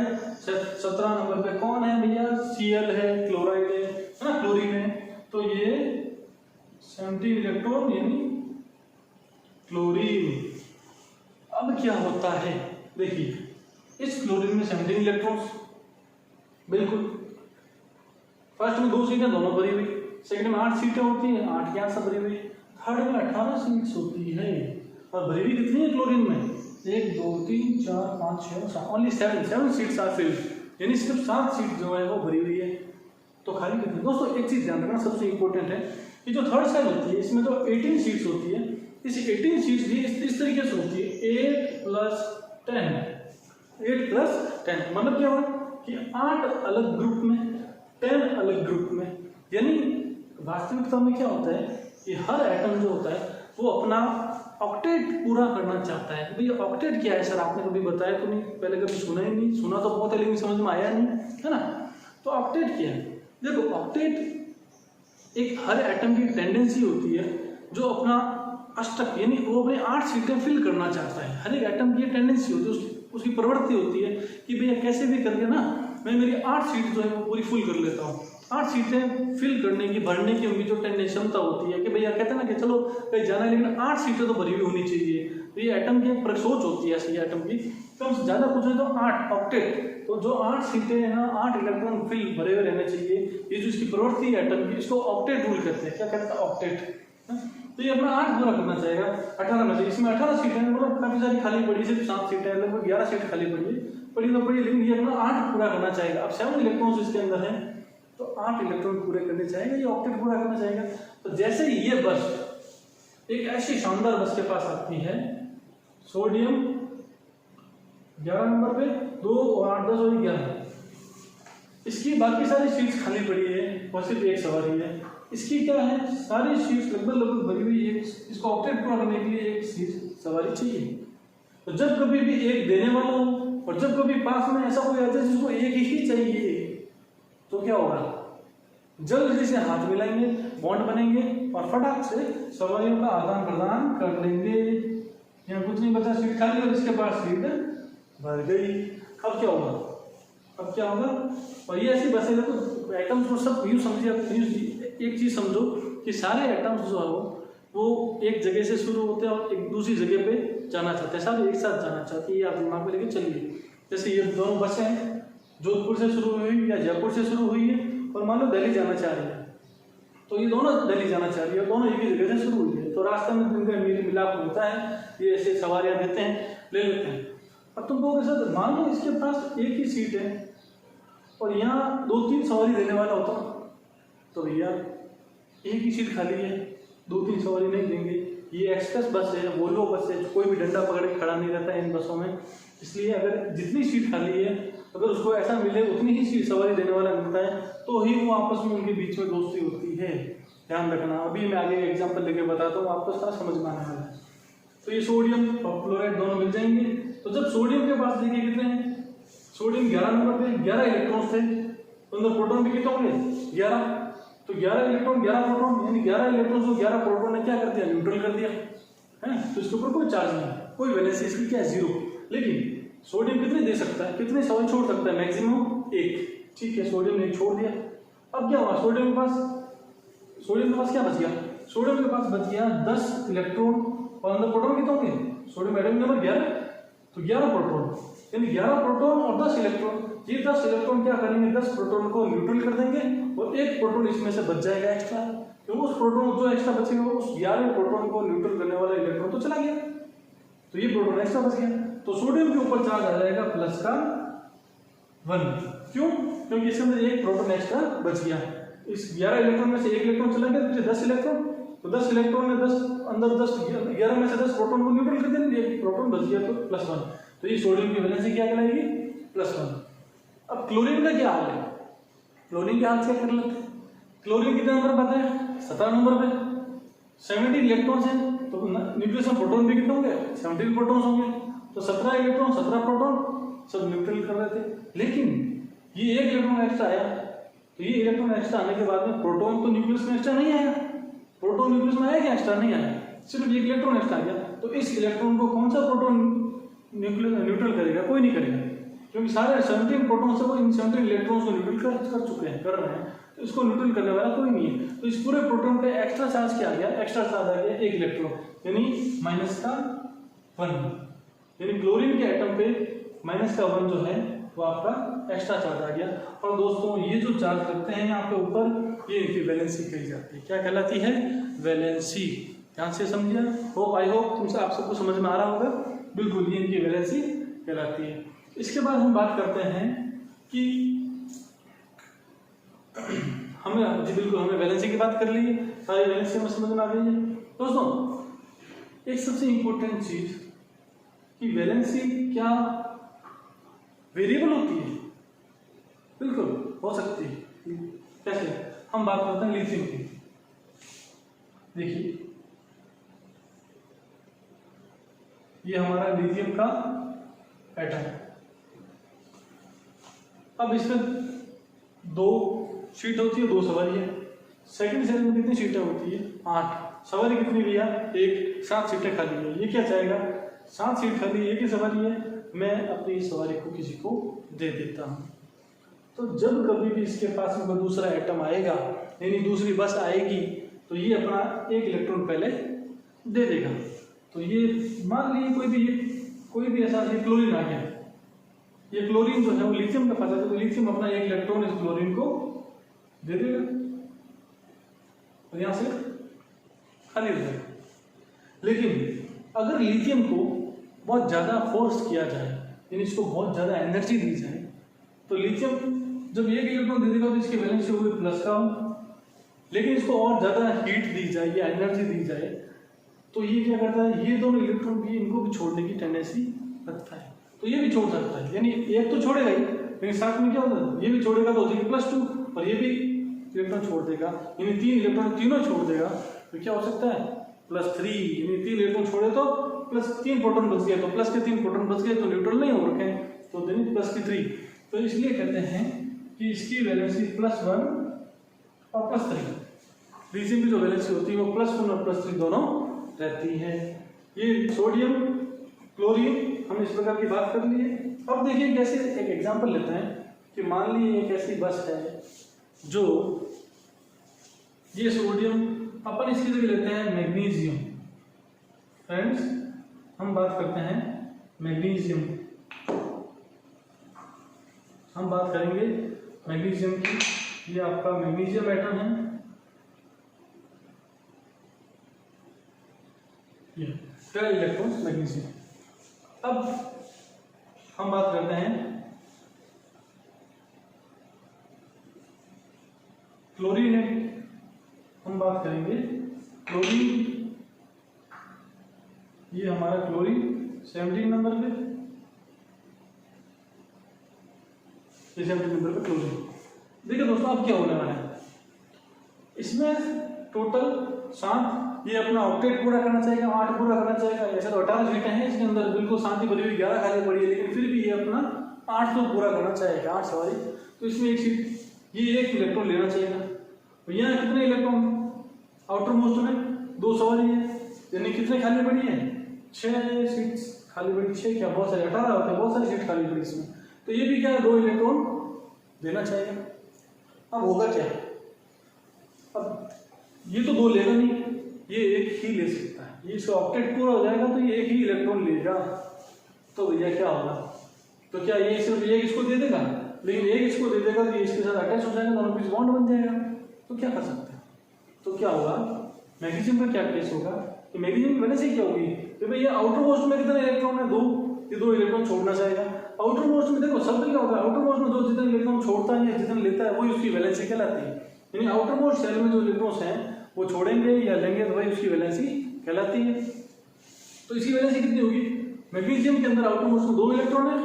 17 number पे कौन है भैया? Cl है, क्लोराइड है ना, क्लोरीन है। तो ये 17 इलेक्ट्रॉन यानी क्लोरीन। अब क्या होता है? देखिए इस क्लोरीन में 17 इलेक्ट्रॉन्स, बिल्कुल। फर्स्ट में 2 सीटें दोनों भरी हुई, सेकंड में 8 सीटें होती हैं, 8 की 8 सब भरी हुई, थर्ड में 18 सीट्स होती है। और भरी हुई कितनी है क्लोरीन में? 1 2 3 4 5 6 7, ओनली 7 सीट्स आर फिल्ड, यानी सिर्फ 7 सीट जो है वो भरी हुई है। तो खाली कितनी? दोस्तों एक चीज ध्यान रखना सबसे इंपॉर्टेंट है कि जो थर्ड सेल होती है इसमें तो 18 सीट्स होती है। इस 18 सीट्स भी इस तरीके से होती है 8 + 10, 8 + 10 मतलब क्या हुआ कि 8 अलग ग्रुप में, 10 अलग ग्रुप में। यानी वास्तविकता में क्या होता है कि हर एटम जो होता है वो अपना ऑक्टेट पूरा करना चाहता है। भैया ऑक्टेट क्या है सर? आपने कभी बताया तो नहीं, पहले कभी सुना ही नहीं, सुना तो बहुत है लेकिन समझ में आया नहीं, है ना? तो ऑक्टेट क्या है? देखो ऑक्टेट एक हर एटम की टेंडेंसी होती है जो अपना अष्टक यानी वो अपने 8 सीटें फिल करना चाहता है। हर एक एटम की टेंडेंसी होती है, उसकी प्रवृत्ति होती है कि भैया कैसे भी करके ना मैं मेरी 8 सीट जो है वो पूरी फुल कर लेता हूँ। 8 सीटें फिल करने की, भरने की उनकी जो क्षमता होती है कि भैया कहते हैं ना कि चलो कहीं जाना है लेकिन 8 सीटें तो भरी हुई होनी चाहिए। तो ये एटम की एक सोच होती है ऐसी एटम की। कम से ज़्यादा पूछे तो 8 ऑक्टेट, तो जो 8 सीटें हैं ना 8 इलेक्ट्रॉन फिल भरे हुए रहने चाहिए। ये जो इसकी प्रवृत्ति है एटम की, इसको ऑक्टेट रूल कहते हैं। क्या कहते हैं? ऑक्टेट। तो ये अपना 8 पूरा करना चाहेगा 18 में से। इसमें 18 सीटें मतलब काफी सारी खाली पड़ी, सिर्फ 7 सीटें लगभग 11 सीट खाली पड़ी तो पड़ी, लेकिन ये अपना 8 पूरा करना चाहेगा। अब 7 इलेक्ट्रॉन्स इसके अंदर हैं तो 8 इलेक्ट्रॉन पूरे करने चाहेगा, ये ऑक्टेट पूरा करना चाहेगा। तो जैसे ही ये बस एक ऐसी शानदार बस के पास आती है, सोडियम 11 नंबर पे 2 और 8 10 और 11, इसकी बाकी सारी सीट्स खाली पड़ी है और सिर्फ एक सवारी है। इसकी क्या है, सारी सीट्स लगभग भरी हुई है। इसको ऑक्टेट पूरा करने के लिए एक सीट सवारी चाहिए। तो जब कभी भी एक देने वाला हो और जब कभी पास में ऐसा कोई आता है जिसको एक ही चाहिए, तो क्या होगा, जल्दी से हाथ मिलाएंगे, बॉन्ड बनेंगे और फटाक से सवारियों का आदान प्रदान कर लेंगे। यहाँ कुछ नहीं बचा, सीट खाली और इसके पास सीट भर गई। अब क्या होगा, अब क्या होगा, और ये ऐसी बसें तो एटम्स को सब यूँ समझिए। एक चीज़ समझो कि सारे एटम्स जो है वो एक जगह से शुरू होते हैं और एक दूसरी जगह पे जाना चाहते हैं, सारे एक साथ जाना चाहते हैं। ये आप दिमाग में लेके चलिए। जैसे ये दोनों बसें हैं, जोधपुर से शुरू हुई या जयपुर से शुरू हुई है और मान लो दिल्ली जाना चाह रही है, तो ये दोनों दिल्ली जाना चाह रही है, दोनों एक ही जगह से शुरू हुई है। तो रास्ते में जिनका मिलाप होता है, ये ऐसे सवारियाँ देते हैं, ले लेते हैं। अब तुम कहोगे सर मान लो इसके पास एक ही सीट है और यहाँ 2-3 सवारी देने वाला होता, तो भैया एक ही सीट खाली है, 2-3 सवारी नहीं देंगे। ये एक्सप्रेस बस है, वोल्वो बस है, कोई भी डंडा पकड़ के खड़ा नहीं रहता है इन बसों में। इसलिए अगर जितनी सीट खाली है, अगर उसको ऐसा मिले उतनी ही सीट सवारी देने वाला मिलता है, तो ही वो आपस में उनके बीच में दोस्ती होती है। ध्यान रखना, अभी मैं आगे एग्जाम्पल लेके बताता हूँ, आपको सारा समझ में आने वाला है। तो ये सोडियम और क्लोराइड दोनों मिल जाएंगे। तो जब सोडियम के पास देखिए कितने हैं, सोडियम 11 नंबर पे 11 इलेक्ट्रॉन्स थे, तो अंदर प्रोटॉन भी कितने होंगे 11। तो 11 इलेक्ट्रॉन 11 प्रोटॉन, यानी 11 इलेक्ट्रॉन को 11 प्रोटॉन ने क्या कर दिया, न्यूट्रल कर दिया है। तो इसके ऊपर कोई चार्ज नहीं है, कोई वैलेंसी इसकी क्या है, 0। लेकिन सोडियम कितने दे सकता है, कितने सवारी छोड़ सकता है, मैक्सिमम 1। ठीक है, सोडियम ने 1 छोड़ दिया। अब क्या हुआ, सोडियम के पास क्या बच गया, सोडियम के पास बच गया 10 इलेक्ट्रॉन और अंदर प्रोटॉन कितने होंगे, सोडियम एटम नंबर 11, तो 11 प्रोटॉन, यानी 11 प्रोटॉन और 10 इलेक्ट्रॉन। ये 10 इलेक्ट्रॉन क्या करेंगे, 10 प्रोटॉन को न्यूट्रल कर देंगे और 1 प्रोटॉन इसमें से बच जाएगा एक्स्ट्रा। क्योंकि उस प्रोटॉन जो एक्स्ट्रा बचेगा उस 11 प्रोटॉन को न्यूट्रल करने वाला इलेक्ट्रॉन तो चला गया, तो ये प्रोटॉन एक्स्ट्रा बच गया। तो सोडियम के ऊपर चार्ज आ जाएगा प्लस का 1। क्यों, क्योंकि इसके अंदर 1 प्रोटॉन एक्स्ट्रा बच गया। इस 11 इलेक्ट्रॉन में से 1 इलेक्ट्रॉन चला गया, तो 10 इलेक्ट्रॉन, तो 10 इलेक्ट्रॉन में 10 अंदर 10 11 में से 10 प्रोटॉन को न्यूट्रल कर देंगे, 1 प्रोटॉन बच गया तो प्लस 1। तो ये सोडियम की वैलेंसी क्या कहलाएगी, +1। अब क्लोरीन का क्या हाल है, क्लोरीन के हाल से कर लेते हैं। क्लोरीन कितने नंबर पर है, 17 नंबर पे, 17 इलेक्ट्रॉन्स हैं, तो न्यूक्लियस में प्रोटॉन भी कितने होंगे, 17 प्रोटॉन्स होंगे। तो 17 इलेक्ट्रॉन 17 प्रोटॉन सब न्यूट्रल कर रहे थे। लेकिन ये 1 इलेक्ट्रॉन एक्स्ट्रा आया, तो ये इलेक्ट्रॉन एक्स्ट्रा आने के बाद में प्रोटॉन तो न्यूक्लियस में एक्स्ट्रा नहीं आया, प्रोटॉन न्यूक्लियस में आया क्या, एक्स्ट्रा नहीं आया, सिर्फ 1 इलेक्ट्रॉन एक्स्ट्रा आ गया। तो इस इलेक्ट्रॉन को कौन सा प्रोटॉन न्यूट्रल करेगा, कोई नहीं करेगा, क्योंकि सारे 17 प्रोटॉन से वो इन 17 इलेक्ट्रॉन्स को न्यूट्रल कर चुके हैं, कर रहे हैं, तो इसको न्यूट्रल करने वाला कोई नहीं है। तो इस पूरे प्रोटॉन पे एक्स्ट्रा चार्ज क्या आ गया, एक्स्ट्रा चार्ज आ गया 1 इलेक्ट्रॉन, यानी -1। यानी क्लोरीन के एटम पे -1 जो है वो आपका एक्स्ट्रा चार्ज आ गया। और दोस्तों ये जो चार्ज रखते हैं यहाँ पे ऊपर, ये इनकी वैलेंसी कही जाती है। क्या कहलाती है, वैलेंसी। ध्यान से समझिए, आई होप तुमसे आप सबको समझ में आ रहा होगा। बिल्कुल, ये इनकी वैलेंसी कहलाती है। इसके बाद हम बात करते हैं कि हमने वैलेंसी की बात कर ली, सारी वैलेंसी हमें समझ में आ गई है। दोस्तों एक सबसे इंपॉर्टेंट चीज कि वैलेंसी क्या वेरिएबल होती है, बिल्कुल हो सकती है। कैसे, हम बात करते हैं लिथियम की। देखिए ये हमारा लिथियम का एटम है। अब इसमें 2 शीट होती है, 2 सवारी है। सेकंड सेल में कितनी शीटें होती है, 8। सवारी कितनी लिया, एक, 7 सीटें खाली है। ये क्या चाहेगा, 7 सीट खाली, एक ही सवारी है, मैं अपनी सवारी को किसी को दे देता हूँ। तो जब कभी भी इसके पास में कोई दूसरा एटम आएगा, यानी दूसरी बस आएगी, तो ये अपना एक इलेक्ट्रॉन पहले दे देगा। तो ये मान लीजिए कोई भी ऐसा ये क्लोरीन आ गया, ये क्लोरीन जो है वो लिथियम का फंसा है, तो लिथियम अपना एक इलेक्ट्रॉन इस क्लोरीन को दे देगा और यहाँ से खाली हो जाएगा। लेकिन अगर लिथियम को बहुत ज़्यादा फोर्स किया जाए, यानी इसको बहुत ज़्यादा एनर्जी दी जाए, तो लिथियम जब एक इलेक्ट्रॉन दे देगा तो इसकी वैलेंसी होगी प्लस का, लेकिन इसको और ज़्यादा हीट दी जाए या एनर्जी दी जाए तो ये क्या करता है, ये दोनों इलेक्ट्रॉन भी इनको भी छोड़ने की टेंडेंसी रखता है। तो ये भी छोड़ सकता है, यानी एक तो छोड़ेगा ही, लेकिन साथ में क्या होता है, ये भी छोड़ेगा तो हो जाएगी +2 और ये भी इलेक्ट्रॉन छोड़ देगा, यानी 3 इलेक्ट्रॉन तीनों छोड़ देगा, तो क्या हो सकता है +3, यानी 3 इलेक्ट्रॉन छोड़े तो +3 प्रोटॉन बच गया, तो प्लस के 3 प्रोटॉन बच गए तो न्यूट्रल नहीं हो रखे हैं, तो देनी +3। तो इसलिए कहते हैं कि इसकी वैलेंसी +1 और +3, लिथियम की जो वैलेंसी होती है वो +1 और +3 दोनों रहती है। ये सोडियम क्लोरीन हम इस प्रकार की बात कर लिए। अब देखिए कैसे एक एग्जांपल लेते हैं कि मान लीजिए एक ऐसी बस है जो ये सोडियम, अपन इसकी जगह लेते हैं मैग्नीशियम। फ्रेंड्स हम बात करते हैं मैग्नीशियम, हम बात करेंगे मैग्नीशियम की। ये आपका मैग्नीशियम एटम है, ये 12 इलेक्ट्रॉन्स मैग्नीशियम। अब हम बात करते हैं क्लोरीन है, हम बात करेंगे क्लोरीन, ये हमारा क्लोरीन 17 नंबर पे, ये 17 नंबर पे क्लोरीन। देखिए दोस्तों अब क्या होने वाला है, इसमें टोटल 7, ये अपना ऑक्टेट पूरा करना चाहिए, 8 पूरा करना चाहिए। ऐसे तो 18 सीटें हैं इसके अंदर, बिल्कुल शांति भरी हुई 11 खाली पड़ी है, लेकिन फिर भी ये अपना 8 तो पूरा करना चाहेगा, 8 सवारी। तो इसमें एक सीट, ये एक इलेक्ट्रॉन लेना चाहिए। तो यहाँ कितने इलेक्ट्रॉन, आउटर मोस्ट में 2 सवारी है, यानी कितने खाली पड़ी है, 6 सीट खाली पड़ी। 6 क्या, बहुत सारे 18 होते हैं, बहुत सारी सीट खाली पड़ी इसमें। तो ये भी क्या है, 2 इलेक्ट्रॉन देना चाहिए। अब होगा क्या, अब ये तो 2 लेगा नहीं, ये एक ही ले सकता है, ये इसका ऑक्टेट पूरा हो जाएगा तो ये एक ही इलेक्ट्रॉन लेगा। तो भैया क्या होगा, तो क्या ये सिर्फ एक इसको दे देगा, लेकिन एक इसको दे देगा तो ये इसके साथ अटैच हो जाएगा, दोनों बीच बॉन्ड बन जाएगा। तो क्या कर सकते हैं, तो क्या होगा, मैग्नीशियम का क्या केस होगा कि मैग्नीशियम की वैलेंसी क्या होगी कि भाई ये आउटर मोस्ट में कितने इलेक्ट्रॉन है, 2, ये 2 इलेक्ट्रॉन छोड़ना चाहेगा। आउटर मोस्ट में देखो सब क्या होता है, आउटर मोस्ट में जो जितने इलेक्ट्रॉन छोड़ता है या जितने लेता है वही उसकी वैलेंसी कहलाती है। यानी आउटर मोस्ट सेल में जो इलेक्ट्रॉन्स हैं वो छोड़ेंगे या लेंगे तो भाई उसकी वैलेंसी कहलाती है। तो इसकी वैलेंसी कितनी होगी, मैग्नीशियम के अंदर आउटर मोस्ट में 2 इलेक्ट्रॉन है,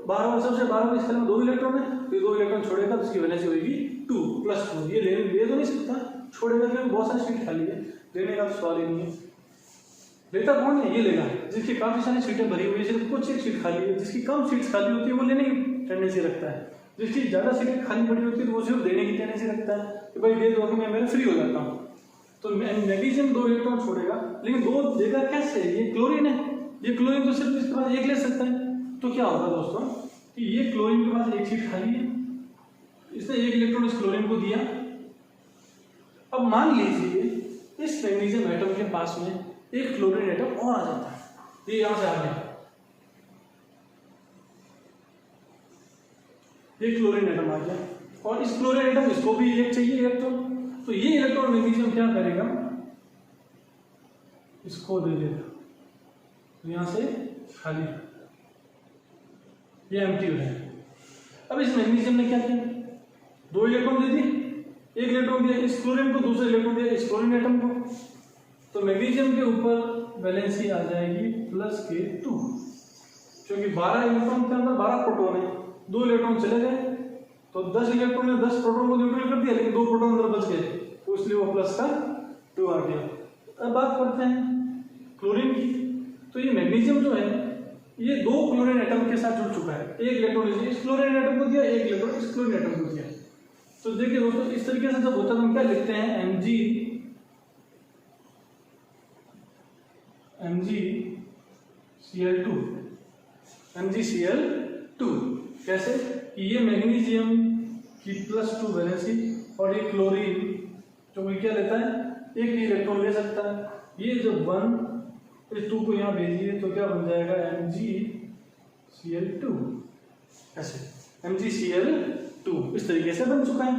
12 सबसे 12 स्केल में 2 इलेक्ट्रॉन है, तो 2 इलेक्ट्रॉन छोड़ेगा तो इसकी वैलेंसी होगी 2 +2। ये ले तो नहीं सकता, छोड़ेगा क्योंकि बहुत सारी सीट खाली है, लेने का तो सवाल ही नहीं है। लेता कौन है, ये लेगा जिसकी काफी सारी सीटें भरी हुई है, सिर्फ कुछ एक सीट खाली है। जिसकी कम सीट्स खाली होती है वो लेने की टेंडेंसी रखता है, जिसकी ज्यादा सीटें खाली पड़ी होती है तो वो सिर्फ देने की टेंडेंसी रखता है कि भाई दे दो कि मैं मेरा फ्री हो जाता हूँ। तो मैग्नीशियम 2 इलेक्ट्रॉन छोड़ेगा, लेकिन 2 देगा कैसे, ये क्लोरीन है, ये क्लोरीन तो सिर्फ इसके पास एक ले सकता है। तो क्या होगा दोस्तों कि ये क्लोरीन के पास एक सीट खाली है, इसने एक इलेक्ट्रॉन इस क्लोरीन को दिया। अब मान लीजिए इस मैग्नीशियम एटम के पास में एक क्लोरीन एटम और आ जाता है, ये यहां से आ गया, ये क्लोरीन एटम आ गया और इस क्लोरीन एटम इसको भी एक चाहिए इलेक्ट्रॉन। तो ये इलेक्ट्रॉन मैग्नीशियम क्या करेगा, इसको दे देगा, तो यहां से खाली, ये एम्प्टी हो जाएगा। अब इस मैग्नीशियम ने क्या किया, 2 इलेक्ट्रॉन दे दिए, एक इलेक्ट्रॉन दिया इस क्लोरीन को, दूसरा इलेक्ट्रॉन दिया इस क्लोरीन एटम को। तो मैग्नीशियम के ऊपर वैलेंसी आ जाएगी +2, क्योंकि 12 इलेक्ट्रॉन के अंदर 12 प्रोटॉन है, 2 इलेक्ट्रॉन चले गए तो 10 इलेक्ट्रॉन ने 10 प्रोटॉन को न्यूट्रल कर दिया, लेकिन 2 प्रोटॉन अंदर बच गए, तो इसलिए वो +2 आ गया। अब बात करते हैं क्लोरीन की। तो ये मैग्नीशियम जो है ये 2 क्लोरीन एटम के साथ जुड़ चुका है, एक इलेक्ट्रॉन इस क्लोरीन एटम को दिया, एक इलेक्ट्रॉन इस क्लोरीन एटम को दिया। तो देखिए दोस्तों इस तरीके से जब होता है तो हम क्या लिखते हैं, Mg MgCl2, MgCl2 कैसे कि ये मैग्नीशियम की +2 वैलेंसी और ये क्लोरीन जो क्या लेता है, एक ही इलेक्ट्रॉन ले सकता है। ये जब 1 इस 2 को यहाँ भेजिए तो क्या बन जाएगा MgCl2, ऐसे MgCl2 इस तरीके से बन चुका है।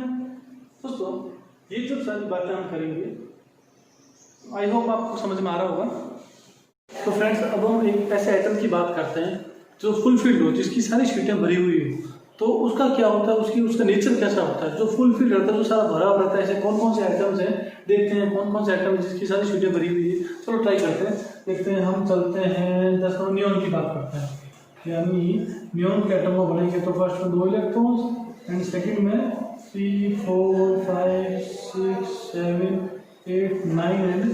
दोस्तों ये जब सारी बातें हम करेंगे, आई होप आपको समझ में आ रहा होगा। तो फ्रेंड्स अब हम एक ऐसे एटम की बात करते हैं जो फुलफिल्ड हो, जिसकी सारी शीटें भरी हुई हो। तो उसका क्या होता है, उसका नेचर कैसा होता है। जो फुलफिल्ड रहता है, जो सारा भरा हुआ रहता है, ऐसे कौन कौन से आइटम्स हैं, देखते हैं कौन कौन से आइटम जिसकी सारी शीटें भरी हुई है। चलो ट्राई करते हैं, देखते हैं। हम चलते हैं, जैसे हम नियॉन की बात करते हैं, यानी नियॉन के एटम को बनाएंगे तो फर्स्ट में 2 इलेक्ट्रॉन्स एंड सेकेंड में 3 4 5 6 7 8 9 एंड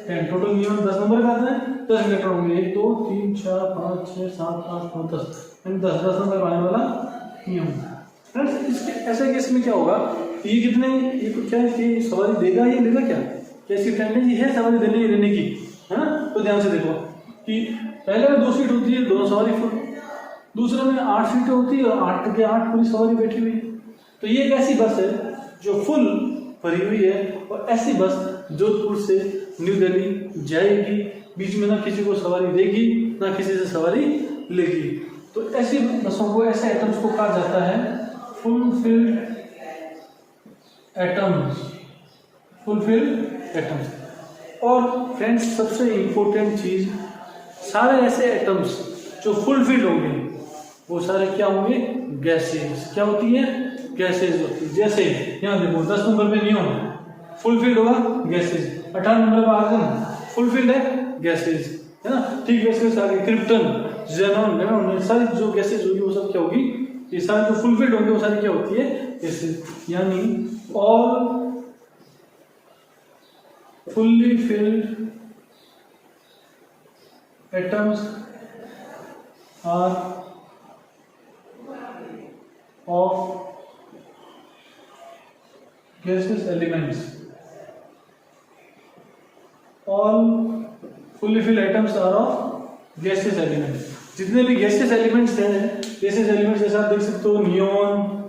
10। टोटल नियॉन 10 नंबर का आता है, 10 इलेक्ट्रॉन होंगे, 1 2 3 4 5 6 7 8 9 10 एंड 10 नंबर का आने वाला नियम। फ्रेंड्स इसके ऐसे केस में क्या होगा, ये कितने, ये क्या है कि सवारी देगा, ये लेगा क्या, कैसी टेंडेंसी है सवारी देने की, है ना। तो ध्यान से देखो कि पहले में 2 सीट होती है, दोनों सवारी फुल, दूसरे में 8 सीटें होती है और 8 के 8 पूरी सवारी बैठी हुई है। तो ये एक ऐसी बस है जो फुल भरी हुई है, और ऐसी बस जोधपुर से न्यू दिल्ली जाएगी, बीच में ना किसी को सवारी देगी ना किसी से सवारी लेगी। तो ऐसी बसों को, ऐसे एटम्स को कहा जाता है फुलफिल्ड एटम्स, फुलफिल्ड एटम्स। और फ्रेंड्स सबसे इंपॉर्टेंट चीज, सारे ऐसे एटम्स जो फुलफिल्ड होंगे वो सारे क्या होंगे, गैसेज। क्या होती है, गैसेज होती है। जैसे यहाँ देखो 10 नंबर पे नियॉन फुलफिल्ड होगा, गैसेज। 18 नंबर पर आर्गन फुलफिल्ड है, गैसेज, है ना। ठीक वैसे आगे क्रिप्टन, ज़ेनॉन, नेनॉन, सारी जो गैसेज होगी वो सब क्या होगी, ये सारे जो फुलफिल्ड होंगे वो सारी क्या होती है, गैसेज। यानी all fully filled atoms are of gaseous elements. All fully filled atoms are of gaseous elements. जितने भी गैसेस एलिमेंट्स हैं, गैसेस एलिमेंट्स जैसे आप देख सकते हो, नियॉन,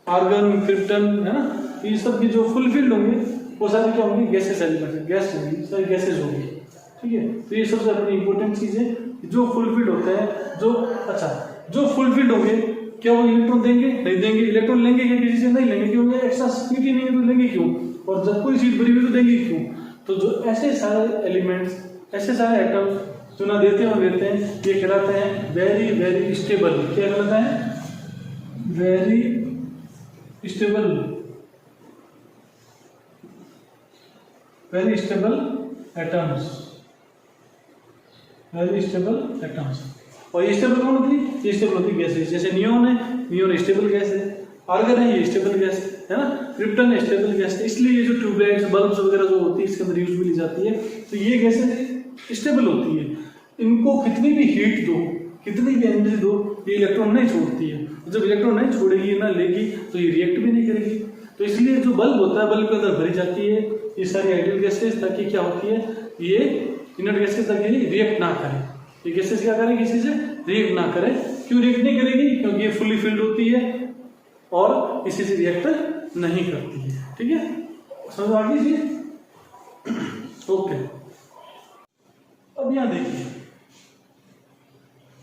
आर्गन, क्रिप्टन, है ना, ये सब की जो फुलफिल्ड होंगे वो सारे क्या होंगे, गैसेस एलिमेंट्स, गैस होगी, सारी गैसेस होंगी। ठीक है, तो ये सबसे अपनी इंपॉर्टेंट चीज है जो फुलफिल्ड होते हैं। जो फुलफिल्ड होंगे क्या वो इलेक्ट्रॉन देंगे, नहीं देंगे। इलेक्ट्रॉन लेंगे क्या, किसी से नहीं लेंगे, क्योंकि एक्स्ट्रा सीट ही नहीं है तो लेंगे क्यों, और जब कोई सीट भरी हुई तो देंगे क्यों। तो जो ऐसे सारे एलिमेंट्स, ऐसे सारे एटम्स जो ना देते और लेते हैं, ये कहलाते हैं वेरी वेरी स्टेबल। क्या कहलाता है, very stable, very stable atoms, very stable atoms. और ये स्टेबल कौन होती है, ये स्टेबल होती है गैसेस। जैसे नियॉन है, नियॉन स्टेबल गैस है। आर्गन है, ये स्टेबल गैस है ना। क्रिप्टन स्टेबल गैस है। इसलिए ये जो ट्यूबलाइट्स, बल्ब्स वगैरह जो होती है इसके अंदर यूज में ली जाती है। तो ये गैसेस स्टेबल होती है, इनको कितनी भी हीट दो, कितनी भी एनर्जी दो, ये इलेक्ट्रॉन नहीं छोड़ती है। जब इलेक्ट्रॉन नहीं छोड़ेगी, ना लेगी, तो ये रिएक्ट भी नहीं करेगी। तो इसलिए जो बल्ब होता है, बल्ब के अंदर भरी जाती है ये सारी आइडियल गैसेस, ताकि क्या होती है, ये इनर्ट गैसेस ताकि रिएक्ट ना करें। ये गैसेस क्या करें, किसी से रिएक्ट ना करें। क्यों रिएक्ट नहीं करेगी, क्योंकि ये फुली फिल्ड होती है और किसी से रिएक्ट नहीं करती है। ठीक है, समझ आ गई जी। ओके, अब यहां देखिए,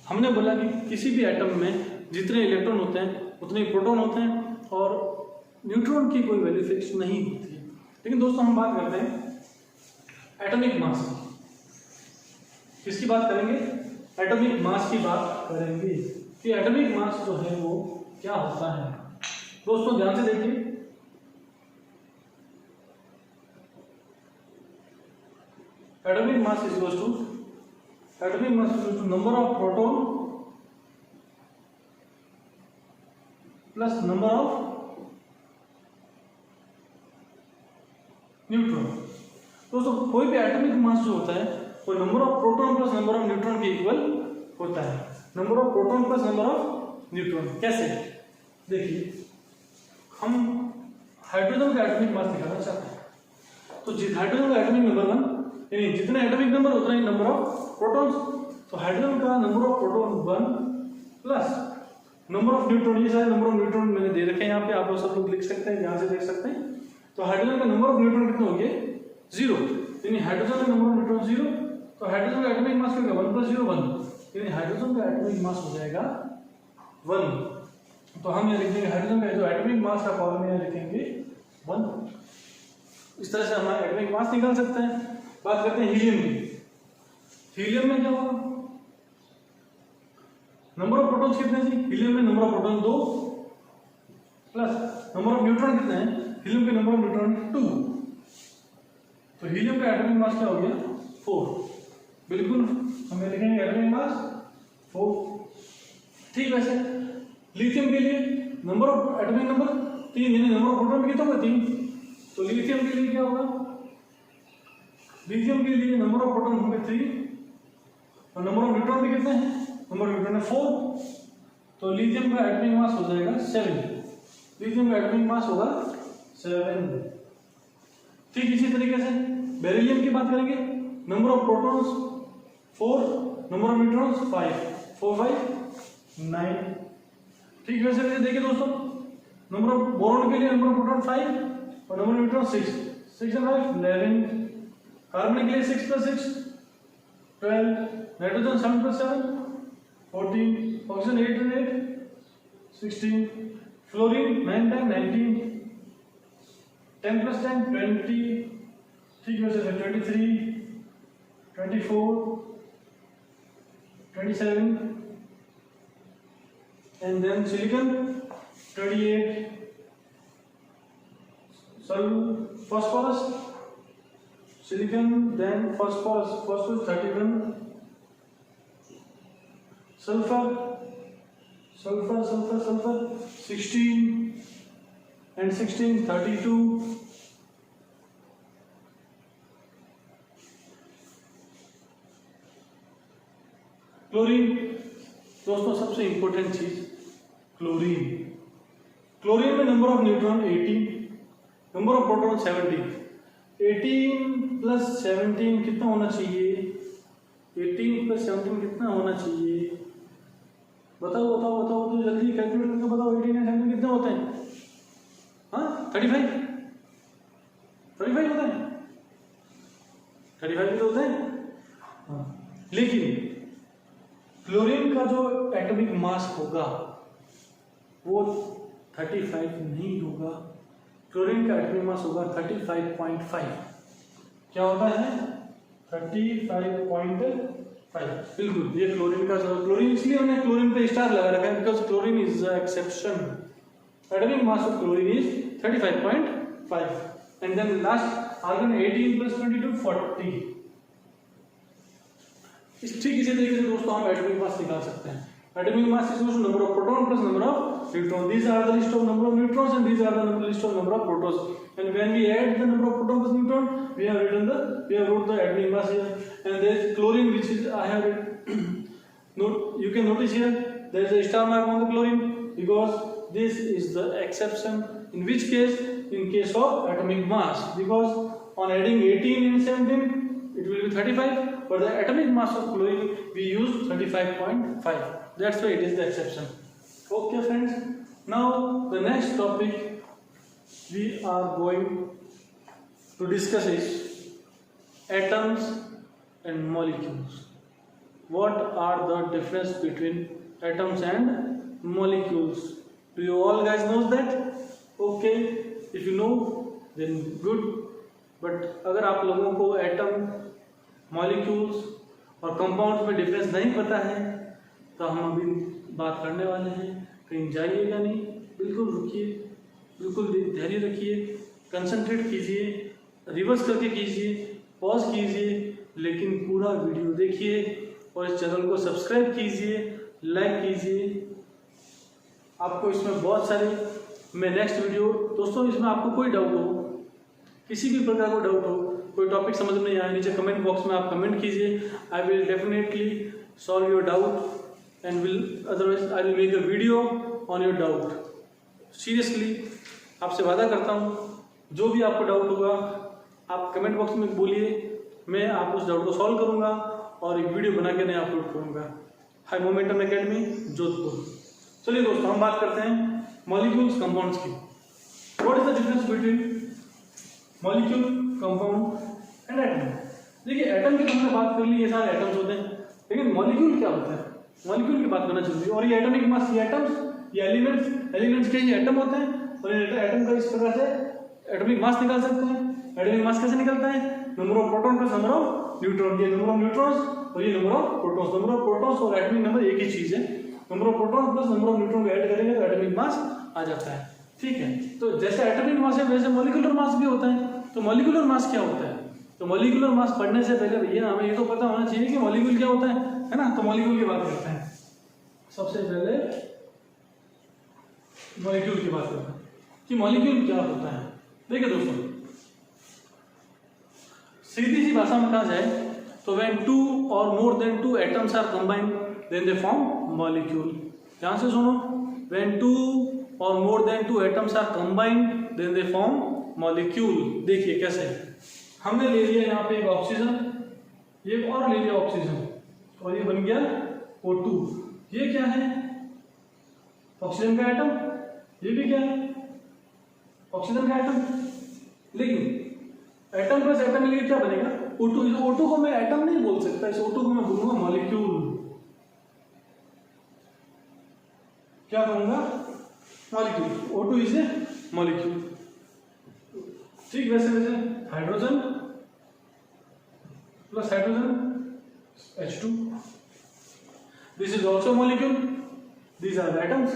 हमने बोला कि किसी भी एटम में जितने इलेक्ट्रॉन होते हैं उतने प्रोटॉन होते हैं, और न्यूट्रॉन की कोई वैल्यू फिक्स नहीं होती है। लेकिन दोस्तों हम बात करते हैं एटॉमिक मास की। किसकी बात करेंगे, एटॉमिक मास की बात करेंगे कि एटॉमिक मास जो है वो क्या होता है। दोस्तों ध्यान से देखिए, atomic mass is equal to number of proton plus number of neutron. दोस्तों कोई भी एटॉमिक मास जो होता है वो number of proton plus number of neutron के इक्वल होता है। Number of proton plus number of neutron कैसे, देखिए हम हाइड्रोजन का एटॉमिक मास निकालना चाहते हैं। तो हाइड्रोजन का एटॉमिक नंबर 1 यानी जितना एटॉमिक नंबर उतना ही नंबर ऑफ प्रोटॉन्स। तो हाइड्रोजन का number of proton 1 plus number of neutron, ये सारे नंबर ऑफ न्यूट्रॉन मैंने दे रखे हैं यहाँ पे, आप लोग सब लोग लिख सकते हैं, यहाँ से देख सकते हैं। तो हाइड्रोजन का नंबर ऑफ न्यूट्रॉन कितना हो गया 0, यानी हाइड्रोजन का नंबर ऑफ न्यूट्रॉन 0। तो हाइड्रोजन का एटॉमिक मास क्या होगा 1 + 0 1, यानी हाइड्रोजन का एटॉमिक मास हो जाएगा 1। तो हम यहाँ लिखेंगे हाइड्रोजन का जो एटॉमिक मास का फॉर्मूला यहाँ लिखेंगे 1। इस तरह से हम एटॉमिक मास निकाल सकते हैं। बात करते हैं हीलियम की। हीलियम में क्या होगा, नंबर ऑफ प्रोटॉन्स कितने जी, हीलियम में number of proton 2 plus number of neutron कितने हैं, हीलियम के नंबर ऑफ न्यूट्रॉन 2। तो हीलियम का एटॉमिक मास क्या हो गया 4, बिल्कुल हमें लिखेंगे एटॉमिक मास 4। ठीक वैसे लिथियम के लिए नंबर ऑफ एटॉमिक नंबर 3, यानी नंबर ऑफ प्रोटॉन कितना होगा 3। तो लिथियम के लिए क्या होगा, लिथियम के लिए नंबर ऑफ प्रोटॉन होंगे 3 और नंबर ऑफ न्यूट्रॉन भी कितने हैं, नंबर ऑफ न्यूट्रॉन है 4। तो लिथियम का एटॉमिक मास हो जाएगा 7, लिथियम का एटॉमिक मास होगा 7। ठीक इसी तरीके से बेरिलियम की बात करेंगे, number of protons 4, number of neutrons 5, 4 5 9। ठीक वैसे देखिए दोस्तों, नंबर ऑफ बोरॉन के लिए नंबर ऑफ प्रोटॉन 5 और number of neutron 6, 6 and 5 11। Carbon के लिए 6 + 6 12, नाइट्रोजन 7 + 7 14, ऑक्सीजन 8 and 8 16, फ्लोरीन 9 × 19, 10 + 10 20। ठीक है sir 23 24 27 and then silicon 28, phosphorus silicon, then phosphorus 31, sulfur 16 and 16 32, chlorine दोस्तों सबसे इंपॉर्टेंट चीज क्लोरीन। क्लोरीन में number of neutron 18, number of proton 17। 18 + 17 कितना होना चाहिए, 18 + 17 कितना होना चाहिए, बताओ बताओ बताओ तो जल्दी कैलकुलेट करके बताओ। 18 और 17 कितने होते हैं, हाँ 35 होते हैं, 35 भी होते हैं हाँ। लेकिन क्लोरीन का जो एटॉमिक मास होगा वो 35 नहीं होगा, क्लोरीन का एटॉमिक मास होगा 35.5। क्या होता है 35.5, बिल्कुल ये क्लोरीन का। क्लोरीन इसलिए हमने क्लोरीन पे स्टार लगा रखा है because chlorine is the exception. Atomic mass of chlorine is 35.5 and then last argon 18 + 22 40। ठीक इसी तरीके से दोस्तों हम एटॉमिक मास निकाल सकते हैं। Atomic mass is number of proton plus number of neutron. These are the list of number of neutrons and these are the list of number of protons. And when we add the number of proton plus neutron, we have wrote the atomic mass here. And there is chlorine, which is I have you can notice here there is a star mark on the chlorine because this is the exception. In which case? In case of atomic mass, because on adding 18 and 17 it will be 35. But the atomic mass of chlorine we use 35.5. That's why it is the exception. Okay friends, now the next topic we are going to discuss is atoms and molecules. What are the difference between atoms and molecules? Do you all guys know that? Okay, if you know then good. But अगर आप लोगों को एटम, मॉलिक्यूल्स और कंपाउंड्स में डिफरेंस नहीं पता है तो हम अभी बात करने वाले हैं। कहीं जाइएगा नहीं, बिल्कुल रुकिए, बिल्कुल धैर्य रखिए, कंसंट्रेट कीजिए, रिवर्स करके कीजिए, पॉज कीजिए, लेकिन पूरा वीडियो देखिए और इस चैनल को सब्सक्राइब कीजिए, लाइक कीजिए। आपको इसमें बहुत सारे मैं नेक्स्ट वीडियो दोस्तों, इसमें आपको कोई डाउट हो, किसी भी प्रकार का डाउट हो, कोई टॉपिक समझ में नहीं आया, नीचे कमेंट बॉक्स में आप कमेंट कीजिए। I will definitely solve your doubt and otherwise I will make a video on your doubt. Seriously आपसे वादा करता हूँ, जो भी आपको डाउट होगा आप कमेंट बॉक्स में बोलिए, मैं आप उस डाउट को सॉल्व करूंगा और एक वीडियो बना के मैं अपलोड करूंगा। High momentum academy Jodhpur. चलिए दोस्तों, हम बात करते हैं मॉलिक्यूल्स कंपाउंड्स की। What is the difference between molecule, compound and atom? देखिए, एटम की तो हमने बात कर ली, ये सारे एटम्स होते हैं, लेकिन मॉलिक्यूल क्या होता है? मॉलिक्यूल की बात करना जरूरी है। और ये एटॉमिक मास, ये एटम्स, ये एलिमेंट्स के ये एटम होते हैं और एटम का इस प्रकार से एटॉमिक मास निकाल सकते हैं। एटॉमिक मास कैसे निकलता है? Number of proton plus number of neutron. ये नंबर ऑफ न्यूट्रॉन्स और ये number of protons. Number of protons और एटॉमिक नंबर एक ही चीज है। Number of proton plus number of neutron को ऐड करेंगे तो एटॉमिक मास आ जाता है। ठीक है, तो जैसे एटॉमिक मास है वैसे मॉलिक्यूलर मास भी होता है। तो मॉलिक्यूलर मास क्या होता है? तो मॉलिक्यूलर मास पढ़ने से पहले भैया हमें ये तो पता होना चाहिए कि मॉलिक्यूल क्या होता है ना? तो मॉलिक्यूल की बात करते हैं। सबसे पहले मॉलिक्यूल की बात करते हैं कि मॉलिक्यूल क्या होता है। देखिए दोस्तों, सीधी सी भाषा में कहा जाए तो when 2 or more than 2 atoms are combined then they form molecule। ध्यान से सुनो, when 2 or more than 2 atoms are combined then they form molecule। देखिए कैसे, हमने ले लिया यहाँ पे एक ऑक्सीजन, ये और ले लिया ऑक्सीजन और ये बन गया O2। ये क्या है? ऑक्सीजन का एटम। ये भी क्या है? ऑक्सीजन का एटम। लेकिन एटम प्लस एटम मिलकर क्या बनेगा? O2। इस O2 को मैं एटम नहीं बोल सकता, इस O2 को मैं बोलूंगा मॉलिक्यूल। क्या कहूंगा? Molecule. O2 is a molecule. ठीक वैसे वैसे hydrogen plus hydrogen H2, this is also molecule, these are atoms।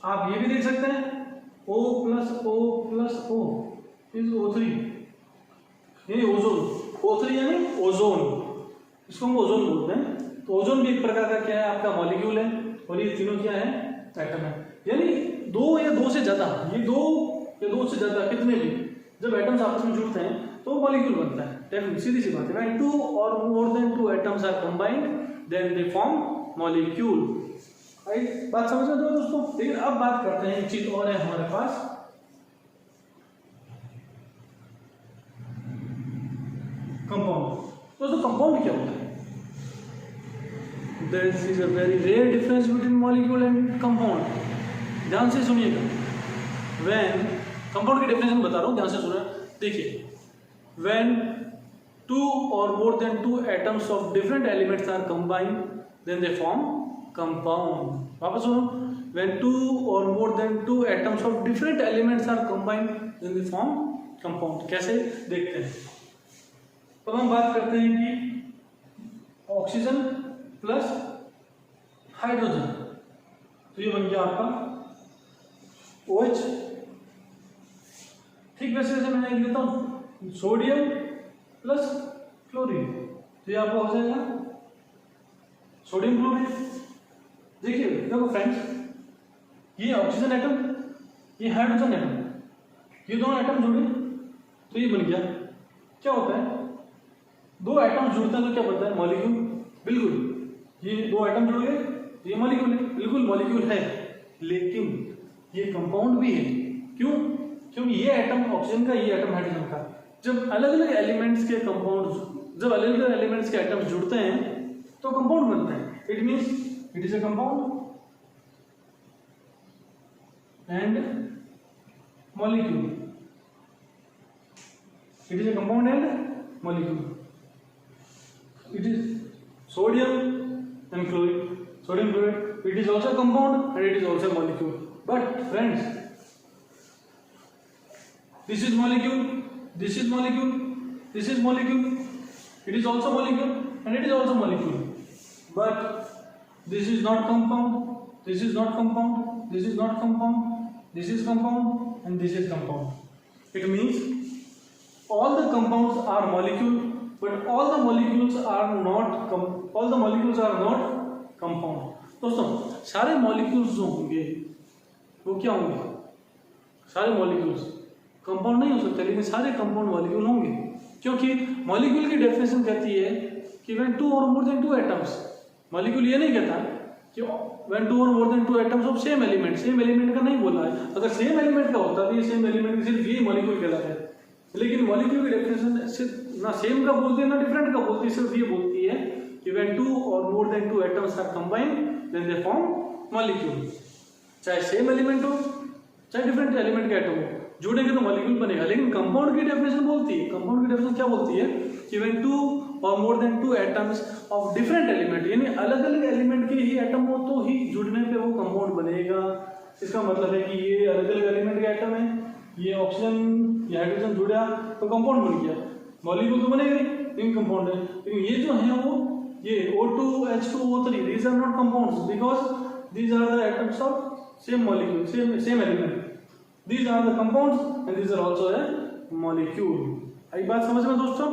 आप ये भी देख सकते हैं O plus O plus O is O3, ये ओजोन। O3 यानी ओजोन, इसको हम ओजोन बोलते हैं। तो ओजोन भी एक प्रकार का क्या है? आपका मॉलिक्यूल है। और ये तीनों क्या है? एटम है। यानी 2 या 2 से ज्यादा, ये 2 या 2 से ज्यादा कितने भी जब एटम्स आपस में जुड़ते हैं तो मॉलिक्यूल बनता है। डेफिनेटली सीधी सी बात है, when 2 or more than 2 atoms are combined then they form molecule। Right, बात समझ रहे हो दोस्तों? लेकिन अब बात करते हैं, एक चीज और है हमारे पास, कंपाउंड। दोस्तों कंपाउंड क्या होता है? There is a very rare difference between molecule and compound। ध्यान से सुनिएगा, when कंपाउंड की डेफिनेशन बता रहा हूँ, ध्यान से सुनिए। देखिए, when 2 or more than 2 atoms of different elements are combined then they form compound। वापस सुनो, when 2 or more than 2 atoms of different elements are combined then they form compound। कैसे देखते हैं? तो हम बात करते हैं कि ऑक्सीजन प्लस हाइड्रोजन, तो ये बन गया आपका OH। ठीक वैसे वैसे मैं लिख लेता हूं सोडियम प्लस क्लोरीन, तो ये आपका हो जाएगा सोडियम क्लोराइड। देखिए देखो फ्रेंड्स, ये ऑक्सीजन एटम, ये हाइड्रोजन एटम, ये दोनों एटम जुड़े तो ये बन गया। क्या होता है? 2 एटम जुड़ते हैं तो क्या बनता है? मॉलिक्यूल। बिल्कुल, ये 2 एटम जुड़ गए तो ये मॉलिक्यूल है। बिल्कुल मॉलिक्यूल है, लेकिन ये कंपाउंड भी है। क्यों? क्योंकि ये एटम ऑक्सीजन का, ये एटम हाइड्रोजन का, जब अलग अलग एलिमेंट्स के कंपाउंड, जब अलग अलग एलिमेंट्स के एटम्स जुड़ते हैं तो कंपाउंड बनते हैं। It means it is a compound and molecule. It is a compound and molecule. It is sodium and chlorine, sodium chloride, it is also a compound and it is also a molecule। But friends, this is molecule, this is molecule, this is molecule, it is also molecule and it is also molecule, but this is not compound, this is not compound, this is not compound, this is compound and this is compound। It means all the compounds are molecule but all the molecules are not compound। दोस्तों सारे मॉलिक्यूल्स जो होंगे वो क्या होंगे? सारे मॉलिक्यूल्स कंपाउंड नहीं हो सकते, लेकिन सारे कंपाउंड मॉलिक्यूल होंगे। क्योंकि मॉलिक्यूल की डेफिनेशन कहती है कि when 2 or more than 2 atoms, molecule ये नहीं कहता कि when 2 or more than 2 atoms of same element, same element का नहीं बोला है। अगर सेम एलिमेंट का होता तो ये सेम एलिमेंट सिर्फ ये मॉलिक्यूल कहलाता है। लेकिन मॉलिक्यूल की डेफिनेशन सिर्फ ना सेम का बोलती है ना डिफरेंट का बोलती है, सिर्फ ये बोलती है कि व्हेन 2 और more than 2 atoms are combined then they form molecule. चाहे सेम एलिमेंट हो चाहे डिफरेंट एलिमेंट का एटम हो, जुड़ेंगे तो मॉलिक्यूल बनेगा। लेकिन कंपाउंड की डेफिनेशन बोलती है, कंपाउंड की डेफिनेशन क्या बोलती है कि व्हेन 2 और more than 2 atoms of different element, यानी अलग अलग एलिमेंट के ही एटम हो तो ही जुड़ने पे वो कंपाउंड बनेगा। इसका मतलब है कि ये अलग अलग एलिमेंट के एटम है, ये ऑक्सीजन या हाइड्रोजन जुड़ा तो कंपाउंड बन गया, मॉलिक्यूल तो बनेगा नहीं, लेकिन कंपाउंड है। लेकिन ये जो है वो ये O2 H2 O3 these are not compounds because these are the atoms of same molecule, same element. These are the compounds and these are also a molecule. एक बात समझ में दोस्तों।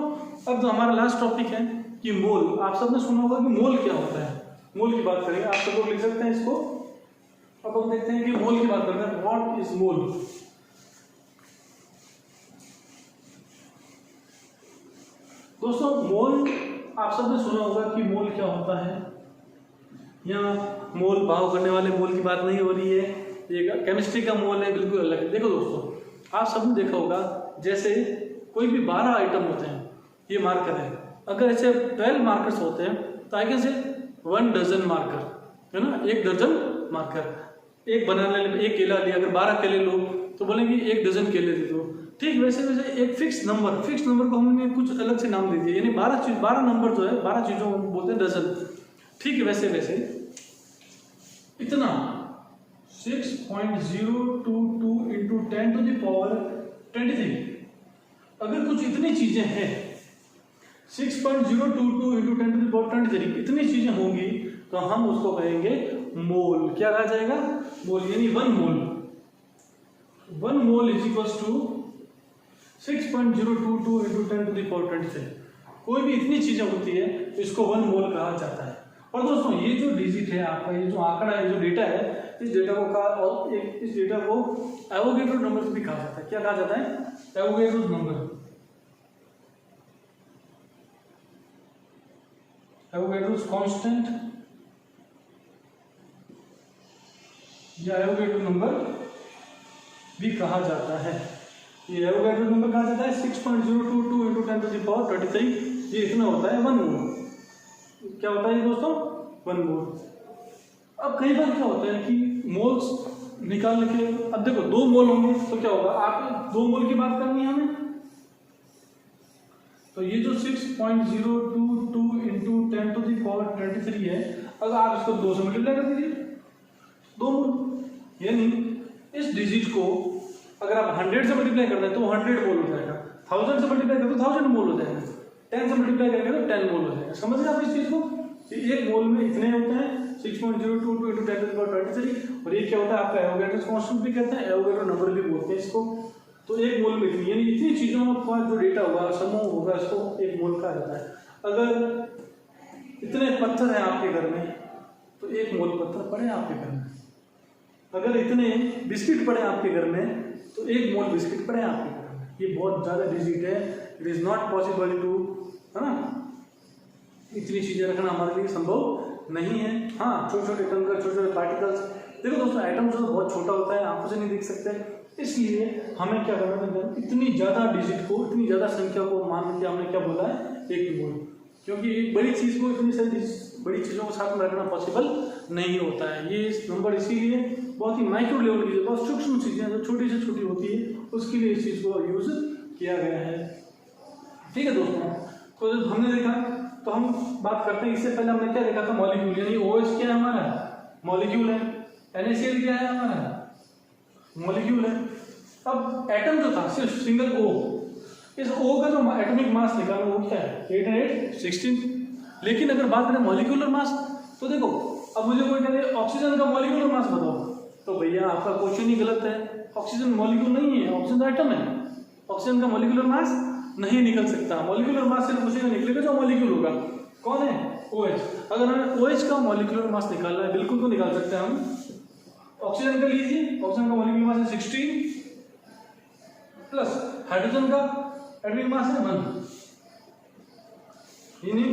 अब जो हमारा लास्ट टॉपिक है कि मोल, आप सबने सुना होगा कि मोल क्या होता है, मोल की बात करेंगे। आप सब लोग लिख सकते हैं इसको। अब हम देखते हैं कि मोल की बात करते हैं। What is mole? दोस्तों मोल आप सबने सुना होगा कि मोल क्या होता है। यहाँ मोल भाव करने वाले मोल की बात नहीं हो रही है, ये केमिस्ट्री का मोल है, बिल्कुल अलग है। देखो दोस्तों, आप सबने देखा होगा जैसे कोई भी 12 आइटम होते हैं, ये मार्कर है। अगर ऐसे 12 मार्कर्स होते हैं तो आगे से 1 डजन मार्कर है ना, 1 दर्जन मार्कर। एक बनाना ले, एक केला लिया, अगर 12 केले लो तो बोलेंगे 1 डजन केले दे दो। ठीक वैसे वैसे एक फिक्स नंबर को हमने कुछ अलग से नाम दे दिया, यानी 12 नंबर जो है 12 चीजों को बोलते हैं डजन। ठीक है, वैसे वैसे इतना 6.022 इंटू 10 टू द पावर 23, अगर कुछ इतनी चीजें हैं 6.022 इंटू 10 टू द पावर 23 इतनी चीजें होंगी तो हम उसको कहेंगे मोल। क्या कहा जाएगा? मोल। यानी 1 mole is equal to 6.022 into 10 to the power 23। कोई भी इतनी चीजें होती है तो इसको 1 मोल कहा जाता है। और दोस्तों ये जो डिजिट है आपका, ये जो आंकड़ा है, जो डेटा है, इस डेटा को इस डेटा को एवोगैड्रो नंबर भी कहा जाता है। क्या कहा जाता है? Avogadro number. एवोगैड्रोस कांस्टेंट या एवोगैड्रो नंबर भी कहा जाता है। ये एवोगैड्रो नंबर कहा जाता है 6.022 इंटू 10 टू द पावर 23। ये इतना होता है 1 मोल। क्या होता है दोस्तों? 1 मोल। अब कई बार क्या होता है कि मोल्स निकालने के, अब देखो 2 मोल होंगे तो क्या होगा, आप 2 मोल की बात करनी है हमें, तो ये जो 6.022 इंटू 10 टू द पावर 23 है, अगर आप इसको 2 से मल्टीप्लाई कर दीजिए, 2 मोल। यानी इस डिजिट को अगर आप 100 से मल्टीप्लाई करते हैं तो 100 मोल हो जाएगा, 1000 से मल्टीप्लाई करते तो 1000 मोल हो जाएगा, 10 से मल्टीप्लाई करेंगे तो 10 मोल हो जाएगा। समझ गए आप इस चीज को? एक मोल में इतने होते हैं 6.022 इंटू 10 टू द पावर 23। और ये क्या होता है आपका एवोगैड्रो कांस्टेंट भी कहते हैं, एवोगैड्रो नंबर भी बोलते हैं इसको। तो 1 मोल में इतनी, यानी इतनी चीजों का जो डेटा होगा, समूह होगा, इसको 1 मोल कहा जाता है। अगर इतने पत्थर हैं आपके घर में तो 1 मोल पत्थर पड़े आपके घर में। अगर इतने बिस्किट पड़े आपके घर में तो 1 मोल बिस्किट पड़े आपके घर में। ये बहुत ज्यादा डिजिट है, it is not possible to, है ना, इतनी चीजें रखना हमारे लिए संभव नहीं है। हाँ, छोटे छोटे कंकर, छोटे छोटे पार्टिकल्स। देखो दोस्तों, एटम जो बहुत छोटा होता है, आंखों से नहीं देख सकते, इसलिए हमें क्या करना है, इतनी ज्यादा डिजिट को, इतनी ज्यादा संख्या को मान के हमने क्या बोला है 1 मोल, क्योंकि एक बड़ी चीज को इतनी सारी बड़ी चीजों को साथ में रखना पॉसिबल नहीं होता है। ये नंबर इसीलिए बहुत ही माइक्रो लेवल की, बहुत सूक्ष्म चीजें जो छोटी से छोटी होती है उसके लिए इस चीज को यूज किया गया है। ठीक है दोस्तों, तो जब हमने देखा तो हम बात करते हैं, इससे पहले हमने क्या देखा था, मॉलिक्यूल। यानी OH क्या है हमारा? मॉलिक्यूल है। NaCl क्या है हमारा? मॉलिक्यूल है। अब एटम जो था सिर्फ सिंगल O, इस O का जो एटॉमिक मास निकाला वो क्या है? 8 और 8 16। लेकिन अगर बात करें मॉलिक्यूलर मास तो देखो, अब मुझे कोई कहते ऑक्सीजन का मॉलिक्यूलर मास बताओ, तो भैया आपका क्वेश्चन ही गलत है। ऑक्सीजन मॉलिक्यूल नहीं है, ऑक्सीजन एटम है। ऑक्सीजन का मॉलिक्यूलर मास नहीं निकल सकता। मॉलिक्यूलर मास सिर्फ उसी का निकलेगा जो मॉलिक्यूल होगा। कौन है? OH। अगर हमें OH का मॉलिक्यूलर मास निकालना है, बिल्कुल तो निकाल सकते हैं हम। ऑक्सीजन का लीजिए, ऑक्सीजन का मॉलिक्यूलर मास है 16 प्लस हाइड्रोजन का एटॉमिक मास है 1, यानी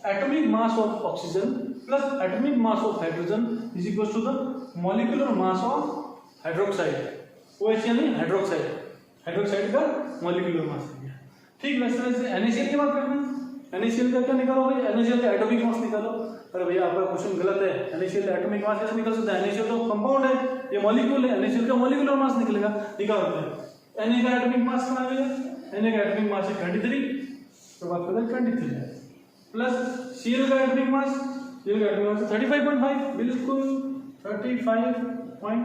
atomic mass of oxygen plus atomic mass of hydrogen is equal to the molecular mass of hydroxide. OH यानी हाइड्रोक्साइड। हाइड्रोक्साइड का मॉलिक्यूलर मास आ गया। ठीक वैसे वैसे NaCl की बात करते हैं। NaCl का क्या निकालो भाई, NaCl का एटॉमिक मास निकालो। अरे भैया आपका क्वेश्चन गलत है, NaCl का एटॉमिक मास कैसे निकल सकता है? NaCl तो कंपाउंड है, ये मॉलिक्यूल है, NaCl का मॉलिक्यूलर मास निकलेगा। निकालते हैं Na का एटॉमिक मास कितना आ गया? Na का एटॉमिक मास है 23, तो बात करते हैं 23 प्लस Cl का एटॉमिक मास, Cl का एटॉमिक मास 35.5, बिल्कुल 35.5,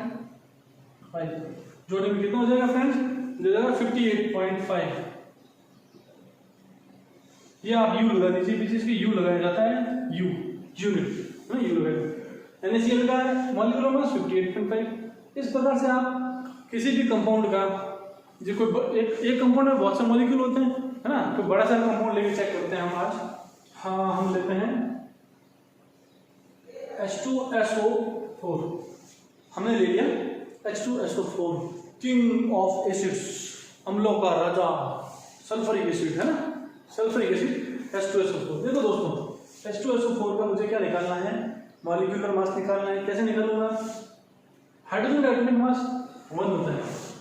जोड़ने में कितना हो जाएगा फ्रेंड्स? हो जाएगा 58.5। ये आप U लगा दीजिए, पीछे इसके U लगाया जाता है, U यूनिट ना, U लगाएगा। NaCl का मॉलिक्यूलर मास 58.5। इस प्रकार से आप किसी भी कंपाउंड का, जो कोई एक कंपाउंड में बहुत से मॉलिक्यूल होते हैं, है ना, तो बड़ा सा कंपाउंड लेके चेक करते हैं हम आज। हाँ, हम लेते हैं H2SO4, हमने ले लिया H2SO4, किंग ऑफ एसिड्स, अम्लों का राजा, सल्फरिक एसिड है ना, सल्फरिक एसिड H2SO4। देखो दोस्तों, H2SO4 का मुझे क्या निकालना है? मॉलिक्यूलर मास निकालना है। कैसे निकालूंगा? हाइड्रोजन का एटॉमिक मास 1 होता है,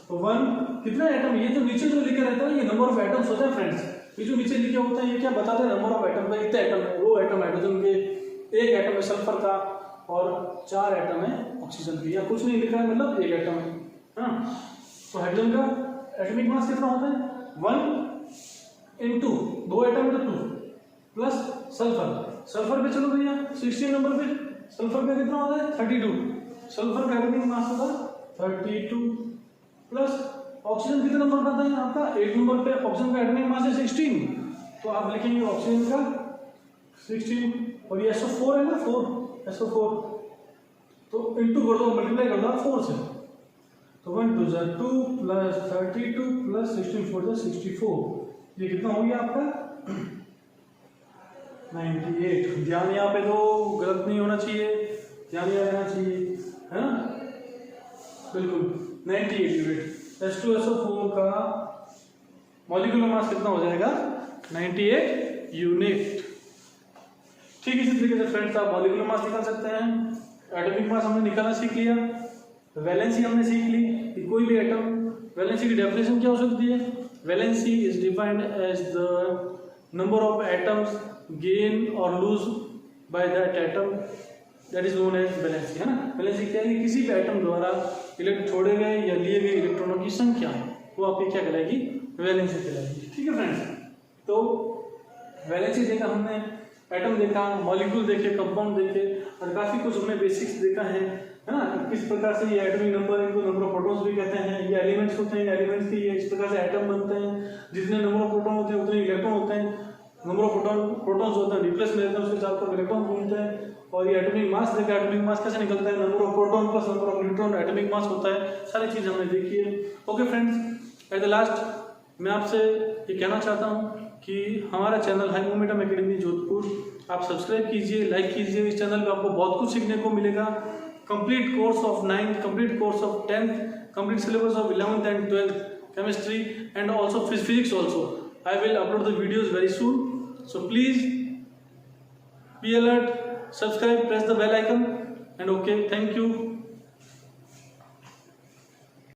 तो 1 कितना एटम, ये जो नीचे जो लिखा रहता है ये नंबर ऑफ एटम्स होते हैं फ्रेंड्स। ये जो नीचे लिखे होते हैं ये क्या बताते हैं? नंबर ऑफ एटम का, इतने एटम है, वो एटम हाइड्रोजन के, एक एटम है सल्फर का और 4 एटम है ऑक्सीजन के, या कुछ नहीं लिखा है मतलब एक एटम है। हाँ, तो हाइड्रोजन का एटॉमिक मास कितना होता है? 1 इंटू 2 एटम तो 2 प्लस सल्फर पे चलो भैया 16 नंबर पे, सल्फर का कितना होता है? 32, सल्फर का एटॉमिक मास होता है 32 प्लस ऑक्सीजन कितने नंबर पर आता है आपका? 8 नंबर पे। ऑक्सीजन का एटॉमिक मास है 16, तो आप लिखेंगे ऑक्सीजन का 16, और ये SO4 है ना, 4 SO4, तो इंटू कर दो, मल्टीप्लाई कर दो 4 से, तो 1 2 2 प्लस 32 प्लस 16 4 64, ये कितना हो गया आपका? 98। ध्यान यहाँ पे तो गलत नहीं होना चाहिए, ध्यान यहाँ रहना चाहिए, है ना, बिल्कुल 98 यूनिट। H2SO4 का मॉलिक्यूलर मास कितना हो जाएगा? 98 यूनिट। ठीक इसी तरीके से फ्रेंड्स आप मॉलिक्यूलर मास निकाल सकते हैं। एटॉमिक मास हमने निकालना सीख लिया, वैलेंसी हमने सीख ली कि कोई भी एटम, वैलेंसी की डेफिनेशन क्या हो सकती है? Valency is defined as the number of atoms gain और lose by that atom, that is known as valency, है ना। वैलेंसी क्या है कि किसी भी एटम द्वारा छोड़े गए या लिए गए इलेक्ट्रॉनों की संख्या है, वो आपकी क्या कहलाएगी? वैलेंसी कहलाएगी। ठीक है फ्रेंड्स, तो वैलेंसी देखा हमने, एटम देखा, मॉलिक्यूल देखे, कंपाउंड देखे, और काफी कुछ हमने बेसिक्स देखा है ना, किस प्रकार से ये एटॉमिक नंबर, इनको नंबर ऑफ प्रोटॉन्स भी कहते हैं, ये एलिमेंट्स होते हैं, एलिमेंट्स की इस प्रकार से एटम बनते हैं, जितने नंबर ऑफ प्रोटॉन होते हैं उतने इलेक्ट्रॉन होते हैं, नंबर ऑफ प्रोटॉन्स होते हैं न्यूक्लियस में रहते हैं, उसके चारों तरफ इलेक्ट्रॉन घूमते हैं। और ये एटॉमिक मास देखा, एटॉमिक मास कैसे निकलता है? Number of proton plus number of neutron, atomic mass होता है। सारी चीज हमने देखी है। Okay friends, at the last मैं आपसे ये कहना चाहता हूँ कि हमारा channel high momentum academy Jodhpur आप सब्सक्राइब कीजिए, लाइक कीजिए। इस चैनल पे आपको बहुत कुछ सीखने को मिलेगा। Complete course of 9th, complete course of 10th, complete syllabus of 11th and 12th chemistry and also physics also. I will upload the videos very soon. So please be alert, subscribe, press the bell icon, and okay, thank you.